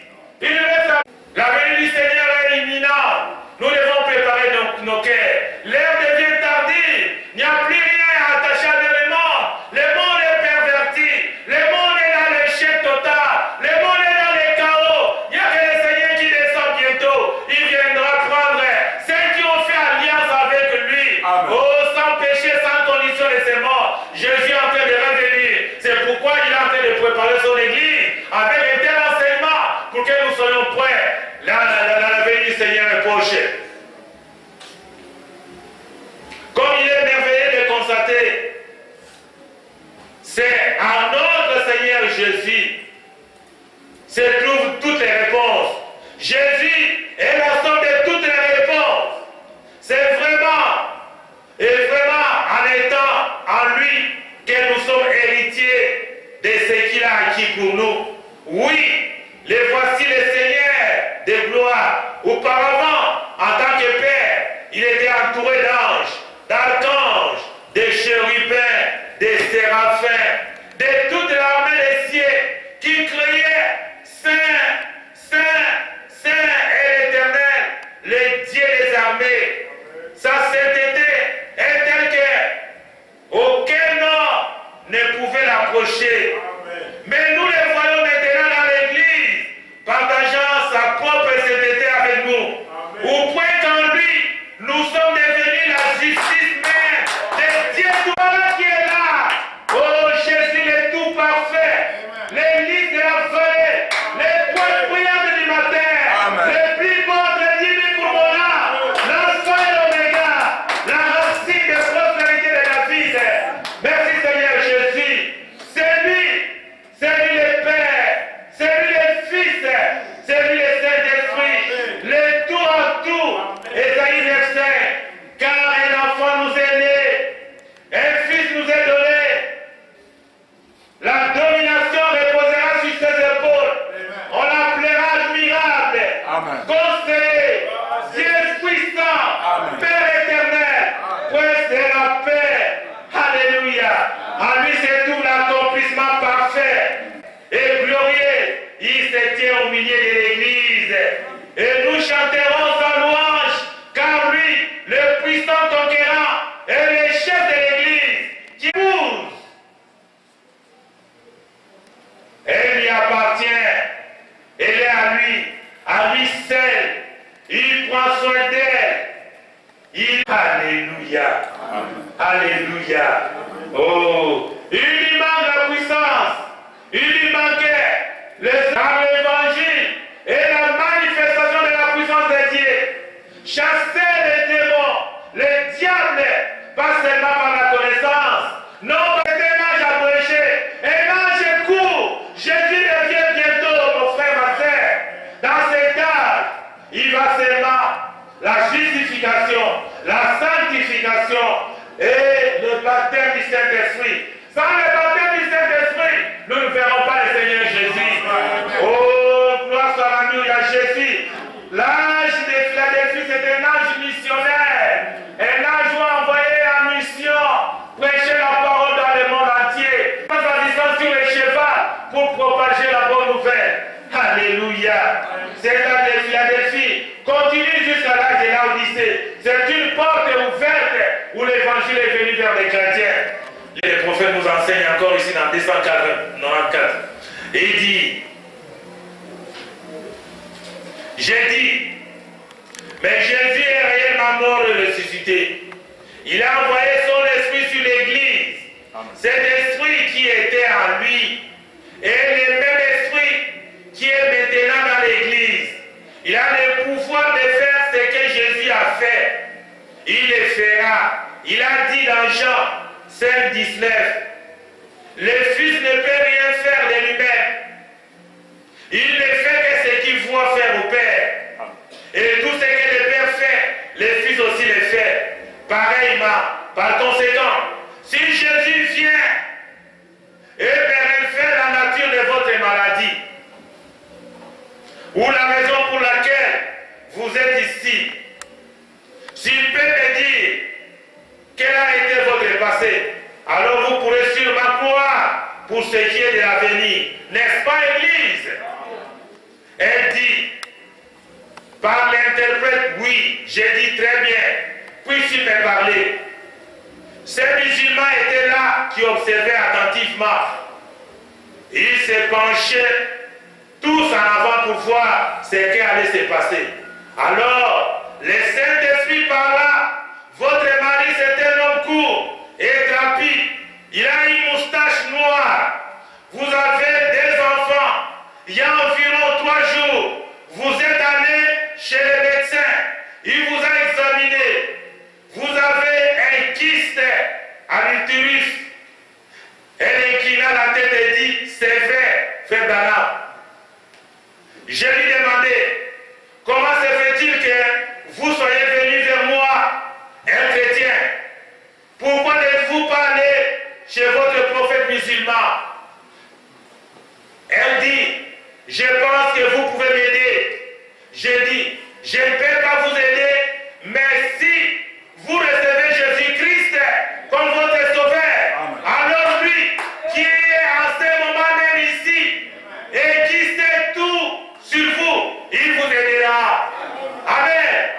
Il reste à... La venue du Seigneur est imminente. Nous devons préparer nos cœurs. L'heure devient tardive. Il n'y a plus rien à attacher avec le monde. Le monde est perverti. Le monde est dans l'échec total. Le monde est dans les chaos. Il n'y a que le Seigneur qui descend bientôt. Il viendra prendre ceux qui ont fait alliance avec lui. Amen. Oh, sans péché, sans condition de ses morts. Jésus est en train de revenir. C'est pourquoi il est en train de préparer son église avec un tel enseignement pour que nous soyons prêts. La venue du Seigneur est proche. Comme il est merveilleux de constater, c'est en notre Seigneur Jésus se trouvent toutes les réponses. Jésus est la somme de toutes les réponses. C'est vraiment, et vraiment en étant en lui que nous sommes héritiers de ce qu'il a acquis pour nous. Oui, les voici les seigneurs de gloire. Auparavant, en tant que Père, il était entouré d'anges, d'archanges, de chérubins, de séraphins, la paix. Alléluia. En lui se trouve l'accomplissement parfait et glorieux. Il se tient au milieu de l'église. Et nous chanterons sa louange, car lui, le puissant conquérant, est le chef de l'église qui épouse. Elle lui appartient. Elle est à lui seul. Il prend soin d'elle. Alléluia. Alléluia. Oh, il lui manque la puissance. Il lui manquait l'évangile et la manifestation de la puissance de Dieu. Chasser les démons, les diables, pas seulement par la connaissance. Non, c'est un âge abrégé, un âge court. Jésus revient bientôt, mon frère, ma soeur. Dans cet âge, il va seulement la justification, la sanctification et le baptême du Saint-Esprit. Sans le baptême du Saint-Esprit, nous ne verrons pas le Seigneur Jésus. Oh, gloire soit rendue à Jésus. L'âge de Philadelphie, c'est un âge missionnaire. Un âge où envoyé en mission, prêcher la parole dans le monde entier. Sans distance sur le cheval pour propager la bonne nouvelle. Alléluia. Cet âge de Philadelphie continue jusqu'à l'âge de l'Odyssée. C'est une porte ouverte où l'évangile est venu vers les chrétiens. Le prophète nous enseigne encore ici dans 294. Et il dit, j'ai dit, mais Jésus est réellement mort et ressuscité. Il a envoyé son esprit sur l'église. Cet esprit qui était en lui est le même esprit qui est maintenant dans l'église. Il a le pouvoir de faire ce que Jésus a fait. Il le fera. Il a dit dans Jean 5, 19, le Fils ne peut rien faire de lui-même. Il ne fait que ce qu'il voit faire au Père. Et tout ce que le Père fait, le Fils aussi le fait. Pareillement, par conséquent, si Jésus vient et fait la nature de votre maladie, ou la raison pour laquelle vous êtes ici, s'il peut me dire quel a été votre passé, alors vous pourrez sûrement croire pour ce qui est de l'avenir. N'est-ce pas, Église? Elle dit, par l'interprète, oui, j'ai dit très bien, puisse-t-il me parler. Ces musulmans étaient là qui observaient attentivement. Ils se penchaient tous en avant pour voir ce qui allait se passer. Alors, le Saint-Esprit parla. Votre mari, c'est un homme court et trapu. Il a une moustache noire. Vous avez des enfants. Il y a environ 3 jours, vous êtes allé chez le médecin. Il vous a examiné. Vous avez un kyste à l'utérus. Elle inclina la tête et dit, c'est vrai, frère Branham. Je lui demandais, comment se fait-il que vous soyez venu vers moi, un chrétien? Pourquoi n'êtes-vous pas allé chez votre prophète musulman? Elle dit, je pense que vous pouvez m'aider. J'ai dit, je ne peux pas vous aider, mais si vous recevez Jésus-Christ comme votre sauveur, alors lui qui est en ce moment même ici et qui sait tout sur vous, il vous aidera. Amen.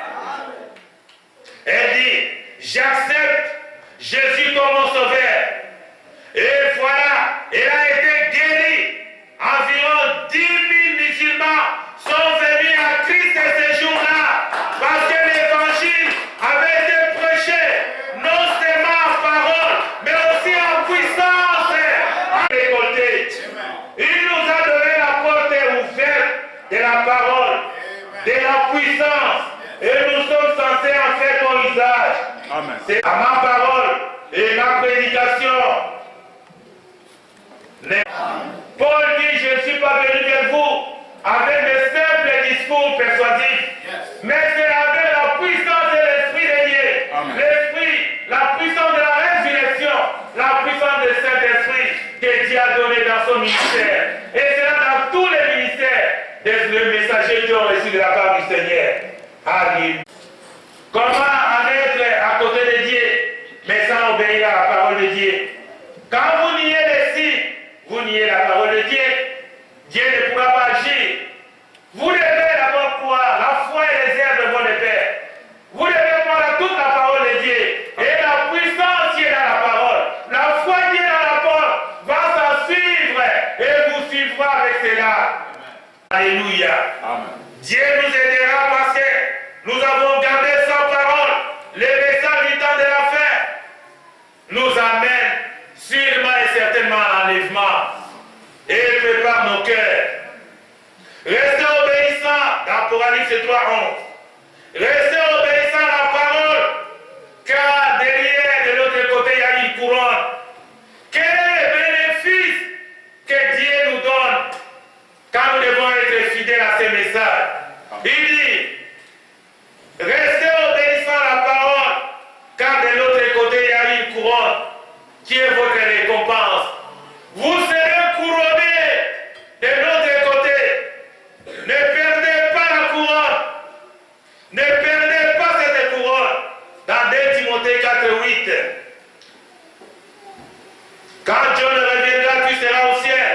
Elle dit, j'accepte Jésus comme mon sauveur. Et voilà, elle a été guérie. Environ 10 000 musulmans sont venus à Christ ce jour-là parce que l'évangile avait été prêché non seulement en parole, mais aussi en puissance. Récolté. Il nous a donné la porte ouverte de la parole, de la puissance, et nous sommes censés en faire bon usage. Amen. C'est à ma parole et ma prédication. Paul dit, je ne suis pas venu vers vous avec de simples discours persuasifs, mais c'est avec la puissance de l'Esprit de Dieu. L'Esprit, la puissance de la résurrection, la puissance du Saint-Esprit que Dieu a donné dans son ministère. Et c'est là dans tous les ministères des messagers qui ont reçu de la part du Seigneur. Alléluia. Comment en être à côté de Dieu, mais sans obéir à la parole de Dieu. Quand vous niez les signes, vous niez la parole de Dieu. Dieu ne pourra pas agir. Vous devez d'abord croire la foi et les airs de votre Père. Vous devez croire toute la parole de Dieu. Et la puissance qui est dans la parole, la foi qui est dans la parole, va s'en suivre et vous suivra avec cela. Alléluia. Amen. Dieu nous aidera parce que nous avons gardé sa parole. Les messages du temps de la fin nous amènent sûrement et certainement à l'enlèvement et prépare nos cœurs. Restez obéissants dans Apocalypse 3:11. Restez obéissants à la parole, car derrière, de l'autre côté, il y a une couronne. Quel est le bénéfice que Dieu nous donne quand nous devons être fidèles à ces messages? Il dit, restez obéissants à la parole, car de l'autre côté, il y a une couronne qui est votre récompense. Vous serez couronnés de l'autre côté. Ne perdez pas la couronne. Ne perdez pas cette couronne. Dans 2 Timothée 4:8. Quand Dieu reviendra, tu seras au ciel.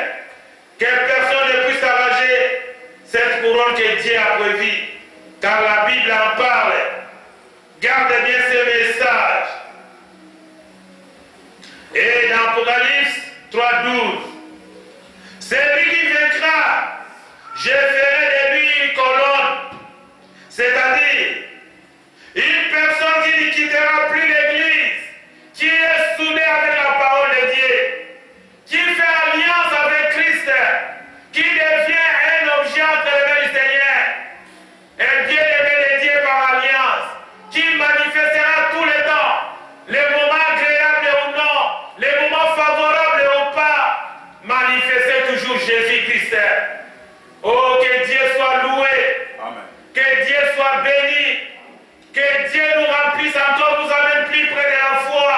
Que personne ne puisse arracher cette couronne que Dieu a prévue. Car la Bible en parle. Garde bien ce message. Et dans Apocalypse 3:12. Celui qui vaincra, je ferai de lui une colonne, c'est-à-dire une personne qui ne quittera plus l'Église, qui est soudée avec la parole de Dieu, qui fait alliance avec Christ, qui devient un objet entre les mains du Seigneur, un bien-aimé de Dieu par alliance, qui manifestera tout le temps, les moments agréables ou non, les moments favorables ou pas, manifester toujours Jésus-Christ. Oh, que Dieu soit loué. Amen. Que Dieu soit béni. Que Dieu nous remplisse encore, nous amène plus près de la foi.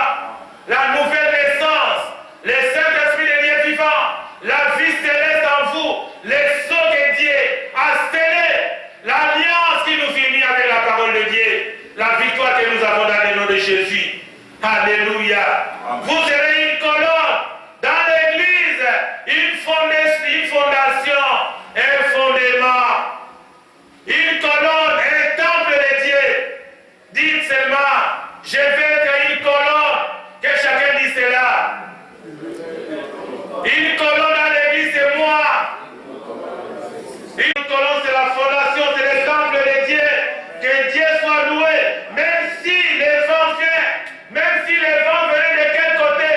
La nouvelle naissance, le Saint-Esprit de Dieu vivant, la vie céleste en vous, les sceaux que Dieu a scellés, l'alliance qui nous unit avec la parole de Dieu, la victoire que nous avons dans le nom de Jésus. Alléluia. Amen. Vous serez une colonne dans l'église, une fondation, un fondement, une colonne, un temple de Dieu. Dites seulement, je vais être une colonne, que chacun dise cela. Une colonne dans l'église, c'est moi. Une colonne, c'est la fondation, c'est le temple de Dieu. Que Dieu soit loué, même si les vents viennent, même si les vents viennent de quel côté,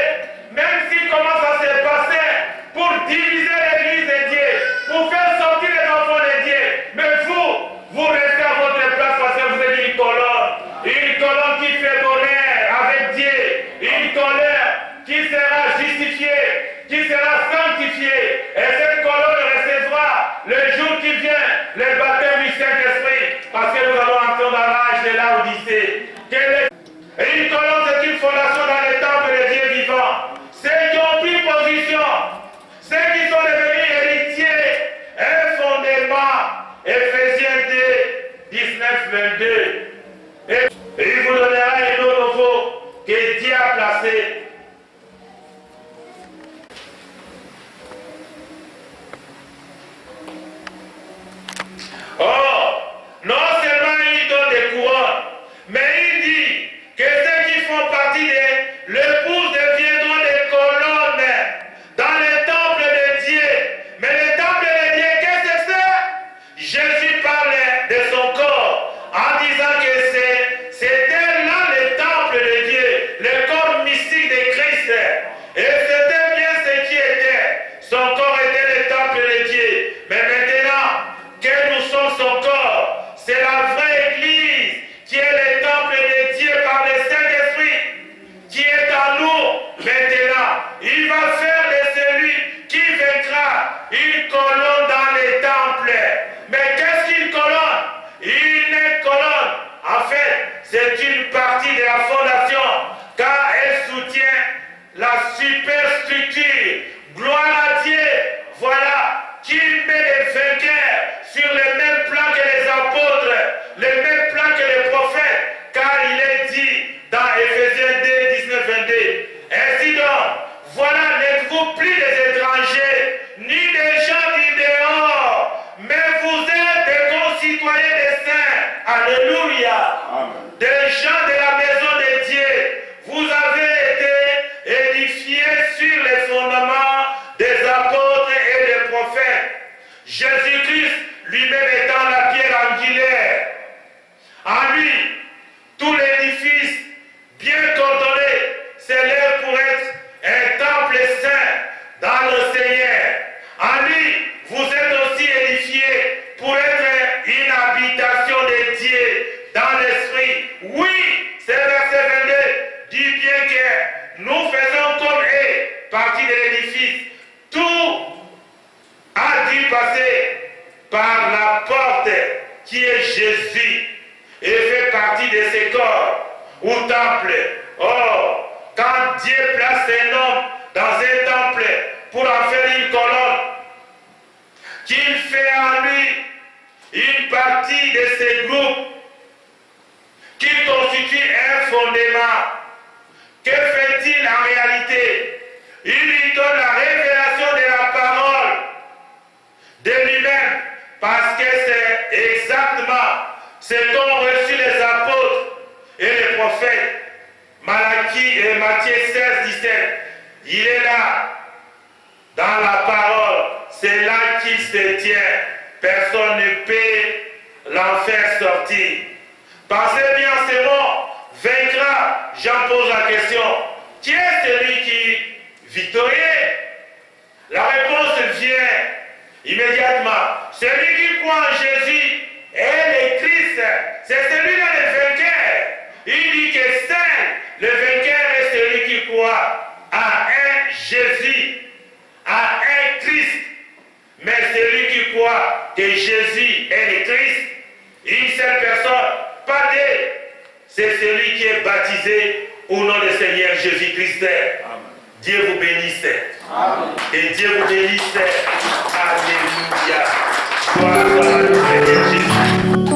même si comment ça s'est passé pour diviser l'église de Dieu, pour faire sortir les enfants de Dieu. Mais vous restez à votre place parce que vous êtes une colonne qui fait bonheur avec Dieu, une colonne qui sera justifiée, qui sera sanctifiée. Et cette colonne recevra le jour qui vient le baptême du Saint-Esprit, parce que nous allons entrer dans l'âge de la Odyssée. Et une colonne, c'est une fondation dans le temple de Dieu vivant. Ceux qui ont pris position, ceux qui sont devenus héritiers, un fondement. Ephésiens 2, 19-22. Et il vous donnera un nom nouveau que Dieu a placé. Or, non seulement il donne des couronnes, mais il dit que ceux qui font partie de l'épouse deviendront des colonnes dans le temple de Dieu. Mais le temple de Dieu, qu'est-ce que c'est? Jésus parle de son corps en disant que c'était là le temple de Dieu, le corps mystique de Christ. Et c'était bien ce qui était. Son corps était le temple de Dieu. Mais maintenant que nous sommes son corps, c'est la vraie Église qui est le temple de Dieu par le Saint-Esprit, qui est en nous maintenant. Il va faire de celui qui vaincra une colonne dans les temples. Mais qu'est-ce qu'une colonne? Une colonne, en fait, c'est une partie de la fondation, car elle soutient la superstructure. Gloire à Dieu, voilà, qui met les vainqueurs sur le même plan que les apôtres, le même plan que les prophètes, car il est dit dans Ephésiens 2, 19-22, êtes-vous plus des étrangers, ni des gens du dehors, mais vous êtes des concitoyens des saints. Alléluia. Des gens de la maison de Dieu. Vous avez été édifiés sur les fondements des apôtres et des prophètes. Jésus-Christ lui-même étant la pierre angulaire. En lui, tout l'édifice bien coordonné s'élève pour être un temple saint dans le Seigneur. En lui, vous êtes aussi édifiés pour être une habitation de Dieu dans l'esprit. Oui, c'est verset 22 dit bien que nous faisons comme eux partie de l'édifice. Tout a dû passer par la porte qui est Jésus et fait partie de ses corps ou temple. Or, quand Dieu place un homme dans un temple pour en faire une colonne, qu'il fait en lui une partie de ses groupes qui constitue un fondement, que fait-il en réalité? Il lui donne la révélation de la parole de lui-même, parce que c'est exactement ce qu'ont reçu les apôtres et les prophètes. Malachie et Matthieu 16, 17. Il est là, dans la parole. C'est là qu'il se tient. Personne ne peut l'en faire sortir. Pensez bien, c'est bon. Vaincra. J'en pose la question. Qui est celui qui victorieux? La réponse vient immédiatement. Celui qui croit en Jésus est le Christ. C'est celui-là le vainqueur. Il dit que seul le vainqueur est celui qui croit à un Jésus, à un Christ. Mais celui qui croit que Jésus est le Christ, une seule personne, pas deux, c'est celui qui est baptisé au nom du Seigneur Jésus-Christ. Dieu vous bénisse. Amen. Et Dieu vous bénisse. Alléluia. Gloire à Dieu, Seigneur Jésus.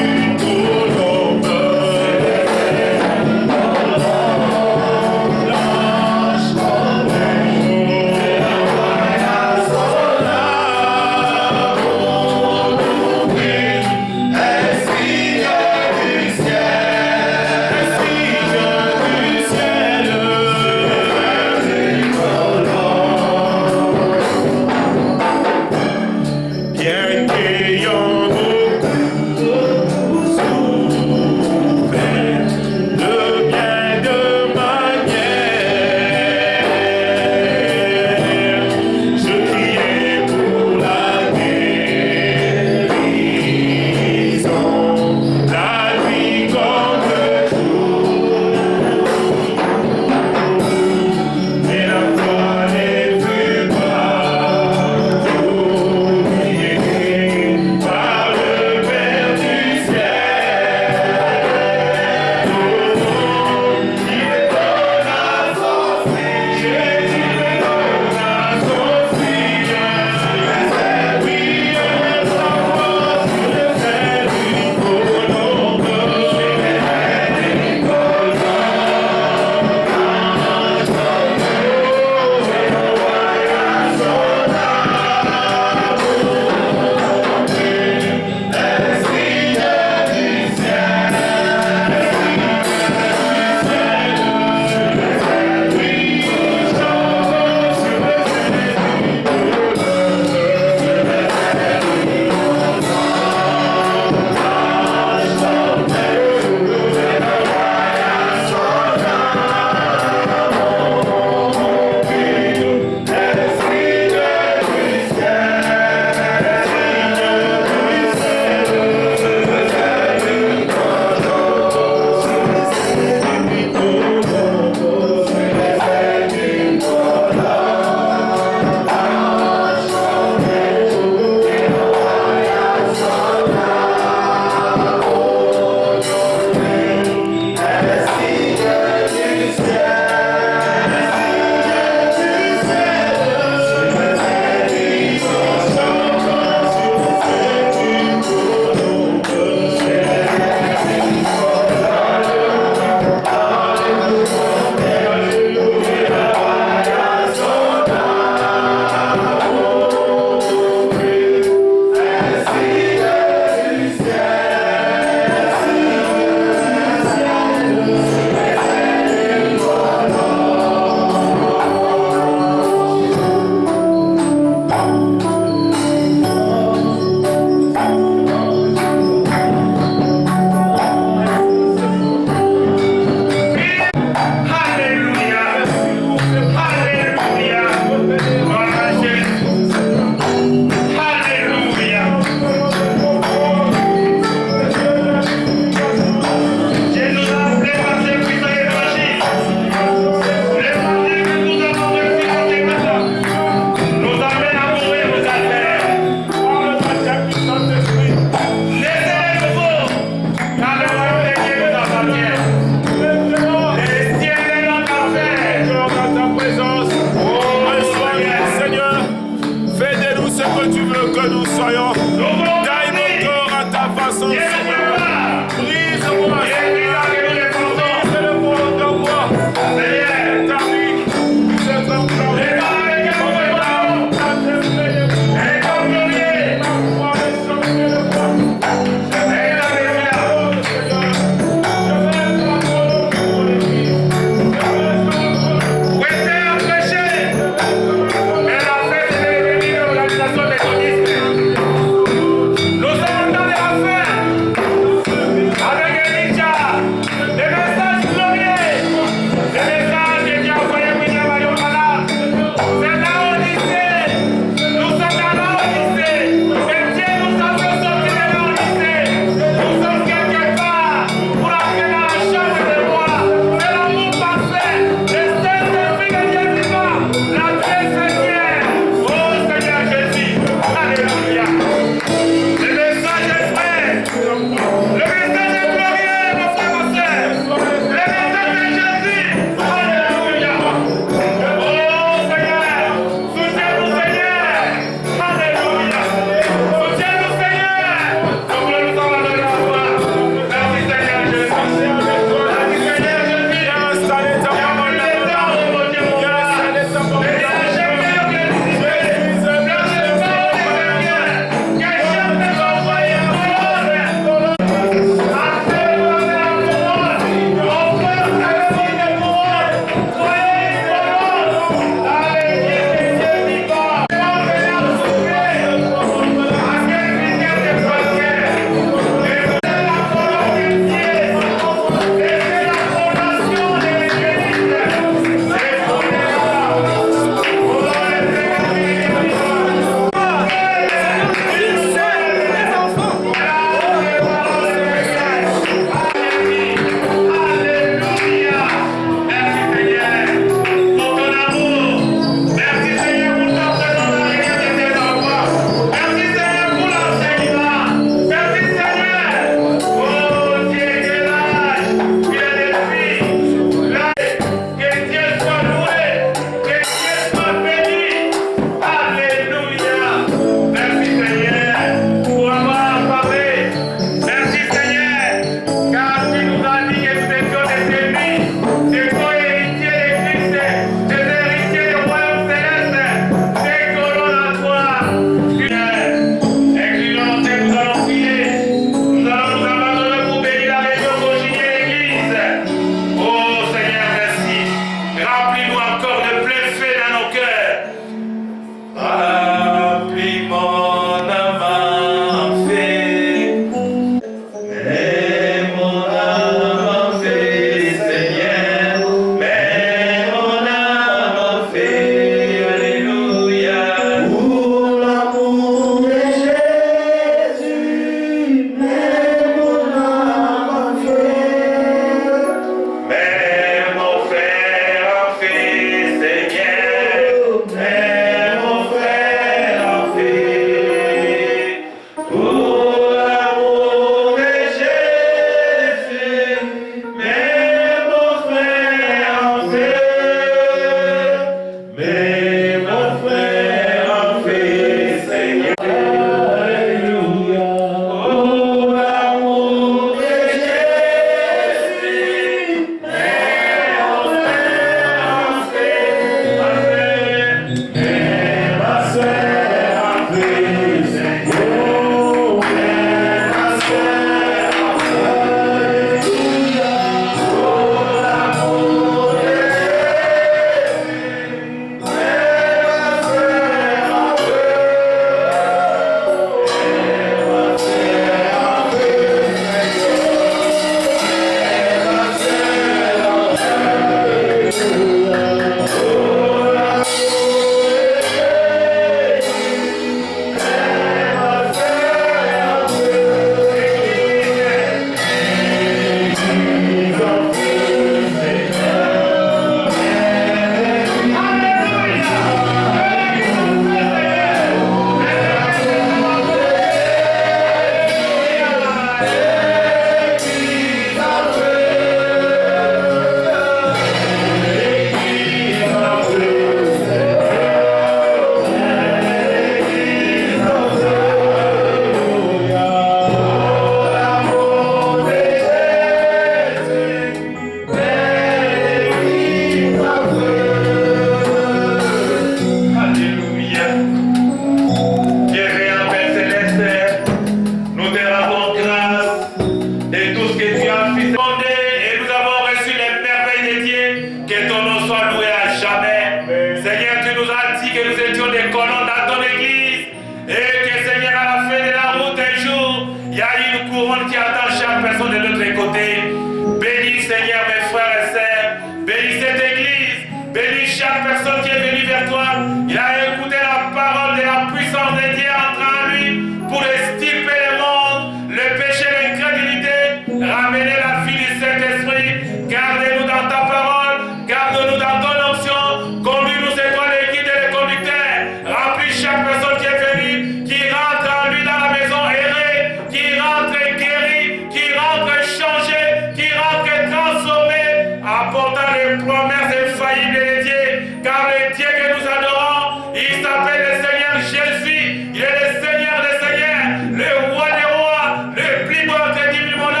chaque personne qui est venue vers toi, il a écouté la parole de la puissance de Dieu entrant en lui pour extirper le monde, le péché, l'incrédulité, ramener la vie du Saint-Esprit. Garde-nous dans ta parole, garde-nous dans ton onction, conduis-nous c'est toi le guide et le conducteur. Remplis chaque personne qui est venue, qui rentre en lui dans la maison errée, qui rentre guéri, qui rentre changé, qui rentre transformé, apportant les promesses infaillibles de Dieu. Car le Dieu que nous adorons, il s'appelle le Seigneur Jésus. Il est le Seigneur des Seigneurs, le roi des rois, le plus beau crédit du monde,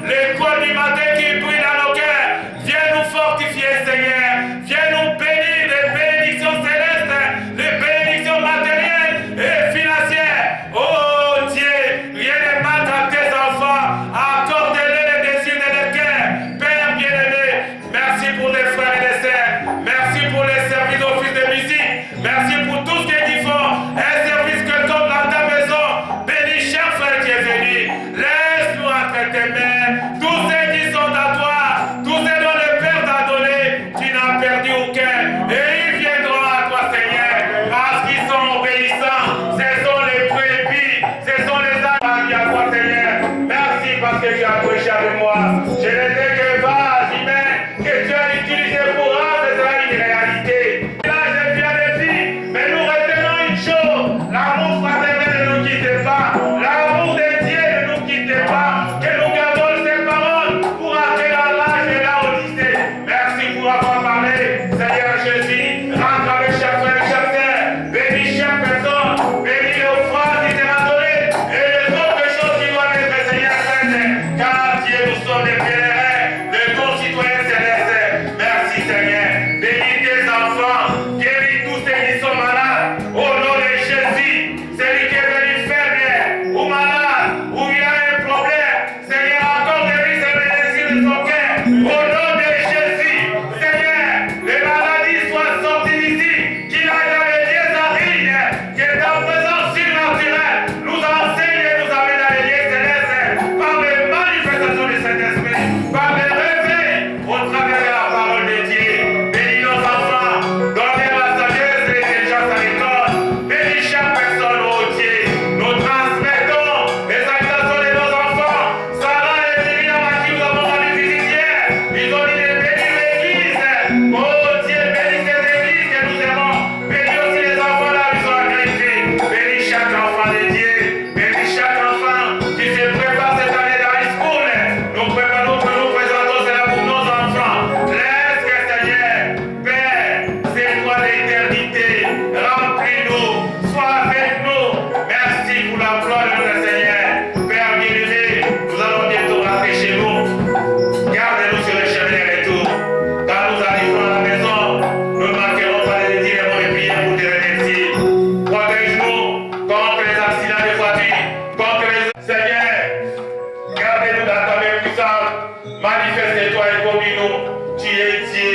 l'étoile du matin qui brille dans nos cœurs. Viens nous fortifier, Seigneur. Viens nous bénir des bénédictions célestes, des bénédictions matérielles et financières. Oh Dieu, rien ne manque à tes enfants. Accorde-les les désirs de leur cœur. Père bien-aimé, merci pour les frères et les sœurs. Merci pour les services d'office de musique. Merci pour tout ce qu'ils font. Un service que comme dans ta maison. Bénis chaque frère qui est venu. Laisse-nous entre tes mains. Tous ceux qui sont à toi, tous ceux dont le Père t'a donné, tu n'as perdu aucun. Et ils viendront à toi, Seigneur, parce qu'ils sont obéissants. Ce sont les brebis, ce sont les âmes à toi, Seigneur. Merci parce que tu as prêché avec moi. Je n'étais que vase humain que tu as utilisé pour rendre cela une réalité. Là, je viens de dire, mais nous retenons une chose, l'amour fraternel ne nous quitte pas, l'amour de Dieu ne nous quitte pas, que nous gardons ces paroles pour entrer dans l'âge de la Odyssée. Merci pour avoir parlé, Seigneur Jésus, rentre avec chaque frère et chaque sœur, bénis chaque personne, bénis le frère qui t'est donné et les autres choses qui doivent être, Seigneur, car Dieu, nous sommes des pèlerins, des concitoyens célestes. Merci, Seigneur. Bénis tes enfants, guéris tous ceux qui sont malades. Au nom de Jésus, celui qui est venu faible ou malade, ou il a un problème, Seigneur, accorde-lui ses bénédictions de son cœur. Au nom de Jésus, Seigneur, les maladies soient sorties d'ici, qu'il aille dans les lieux arides, que ta présence surnaturelle nous enseigne et nous amène dans les lieux célestes, par les manifestations du Saint-Esprit, par les réveils au travers de la parole de Dieu. Bénis nos enfants, donne la sagesse et l'intelligence à l'école. Bénis chaque personne, oh Dieu. Nous transmettons les salutations de nos enfants. Sarah et Myriam à qui nous avons rendu visite hier. Ils ont dit de bénir l'église. Oh Dieu, bénis cette église que nous aimons. Bénis aussi les enfants là où ils sont agressés. Bénis chaque enfant de Dieu. Bénis chaque enfant qui se prépare cette année dans high school. Nous préparons que nous présentons cela pour nos enfants. Laisse que Seigneur, Père, c'est toi l'éternité. Remplis-nous, sois avec nous. Merci pour la gloire de notre Seigneur. Père bien-aimé, nous allons bientôt rentrer chez nous. Garde-nous sur le chemin de retour. Quand nous arriverons à la maison, nous ne manquerons pas de dire les mots de prière pour te remercier. Protège-nous contre les accidents de voiture, contre les... Seigneur, gardez-nous dans ta main puissante. Manifeste-toi et conduis-nous. Tu es Dieu.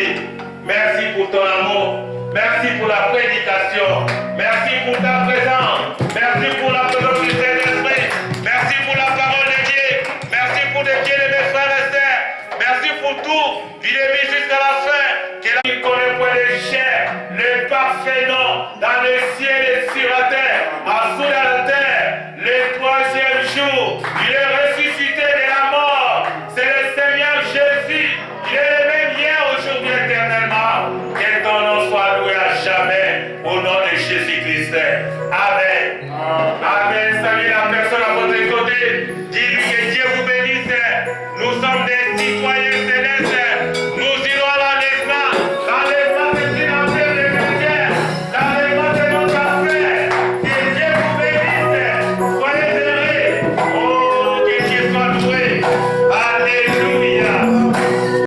Merci pour ton amour. Merci pour la prédication. Merci pour ta présence. Merci pour la présence du Saint-Esprit. Merci pour la parole de Dieu. Merci pour le Dieu de mes frères et sœurs. Merci pour tout, du début jusqu'à la fin. Qu'il connaît point les chair, le parfait nom, dans le ciel et sur la terre, en dessous de la terre, le troisième jour, il est ressuscité de la mort. C'est le Seigneur Jésus. Il est le même hier, aujourd'hui, éternellement. Que ton nom soit loué à jamais, au nom de Jésus-Christ. Amen. Amen. Salut la personne à votre côté. Dis-lui que Dieu vous bénisse. Nous sommes des citoyens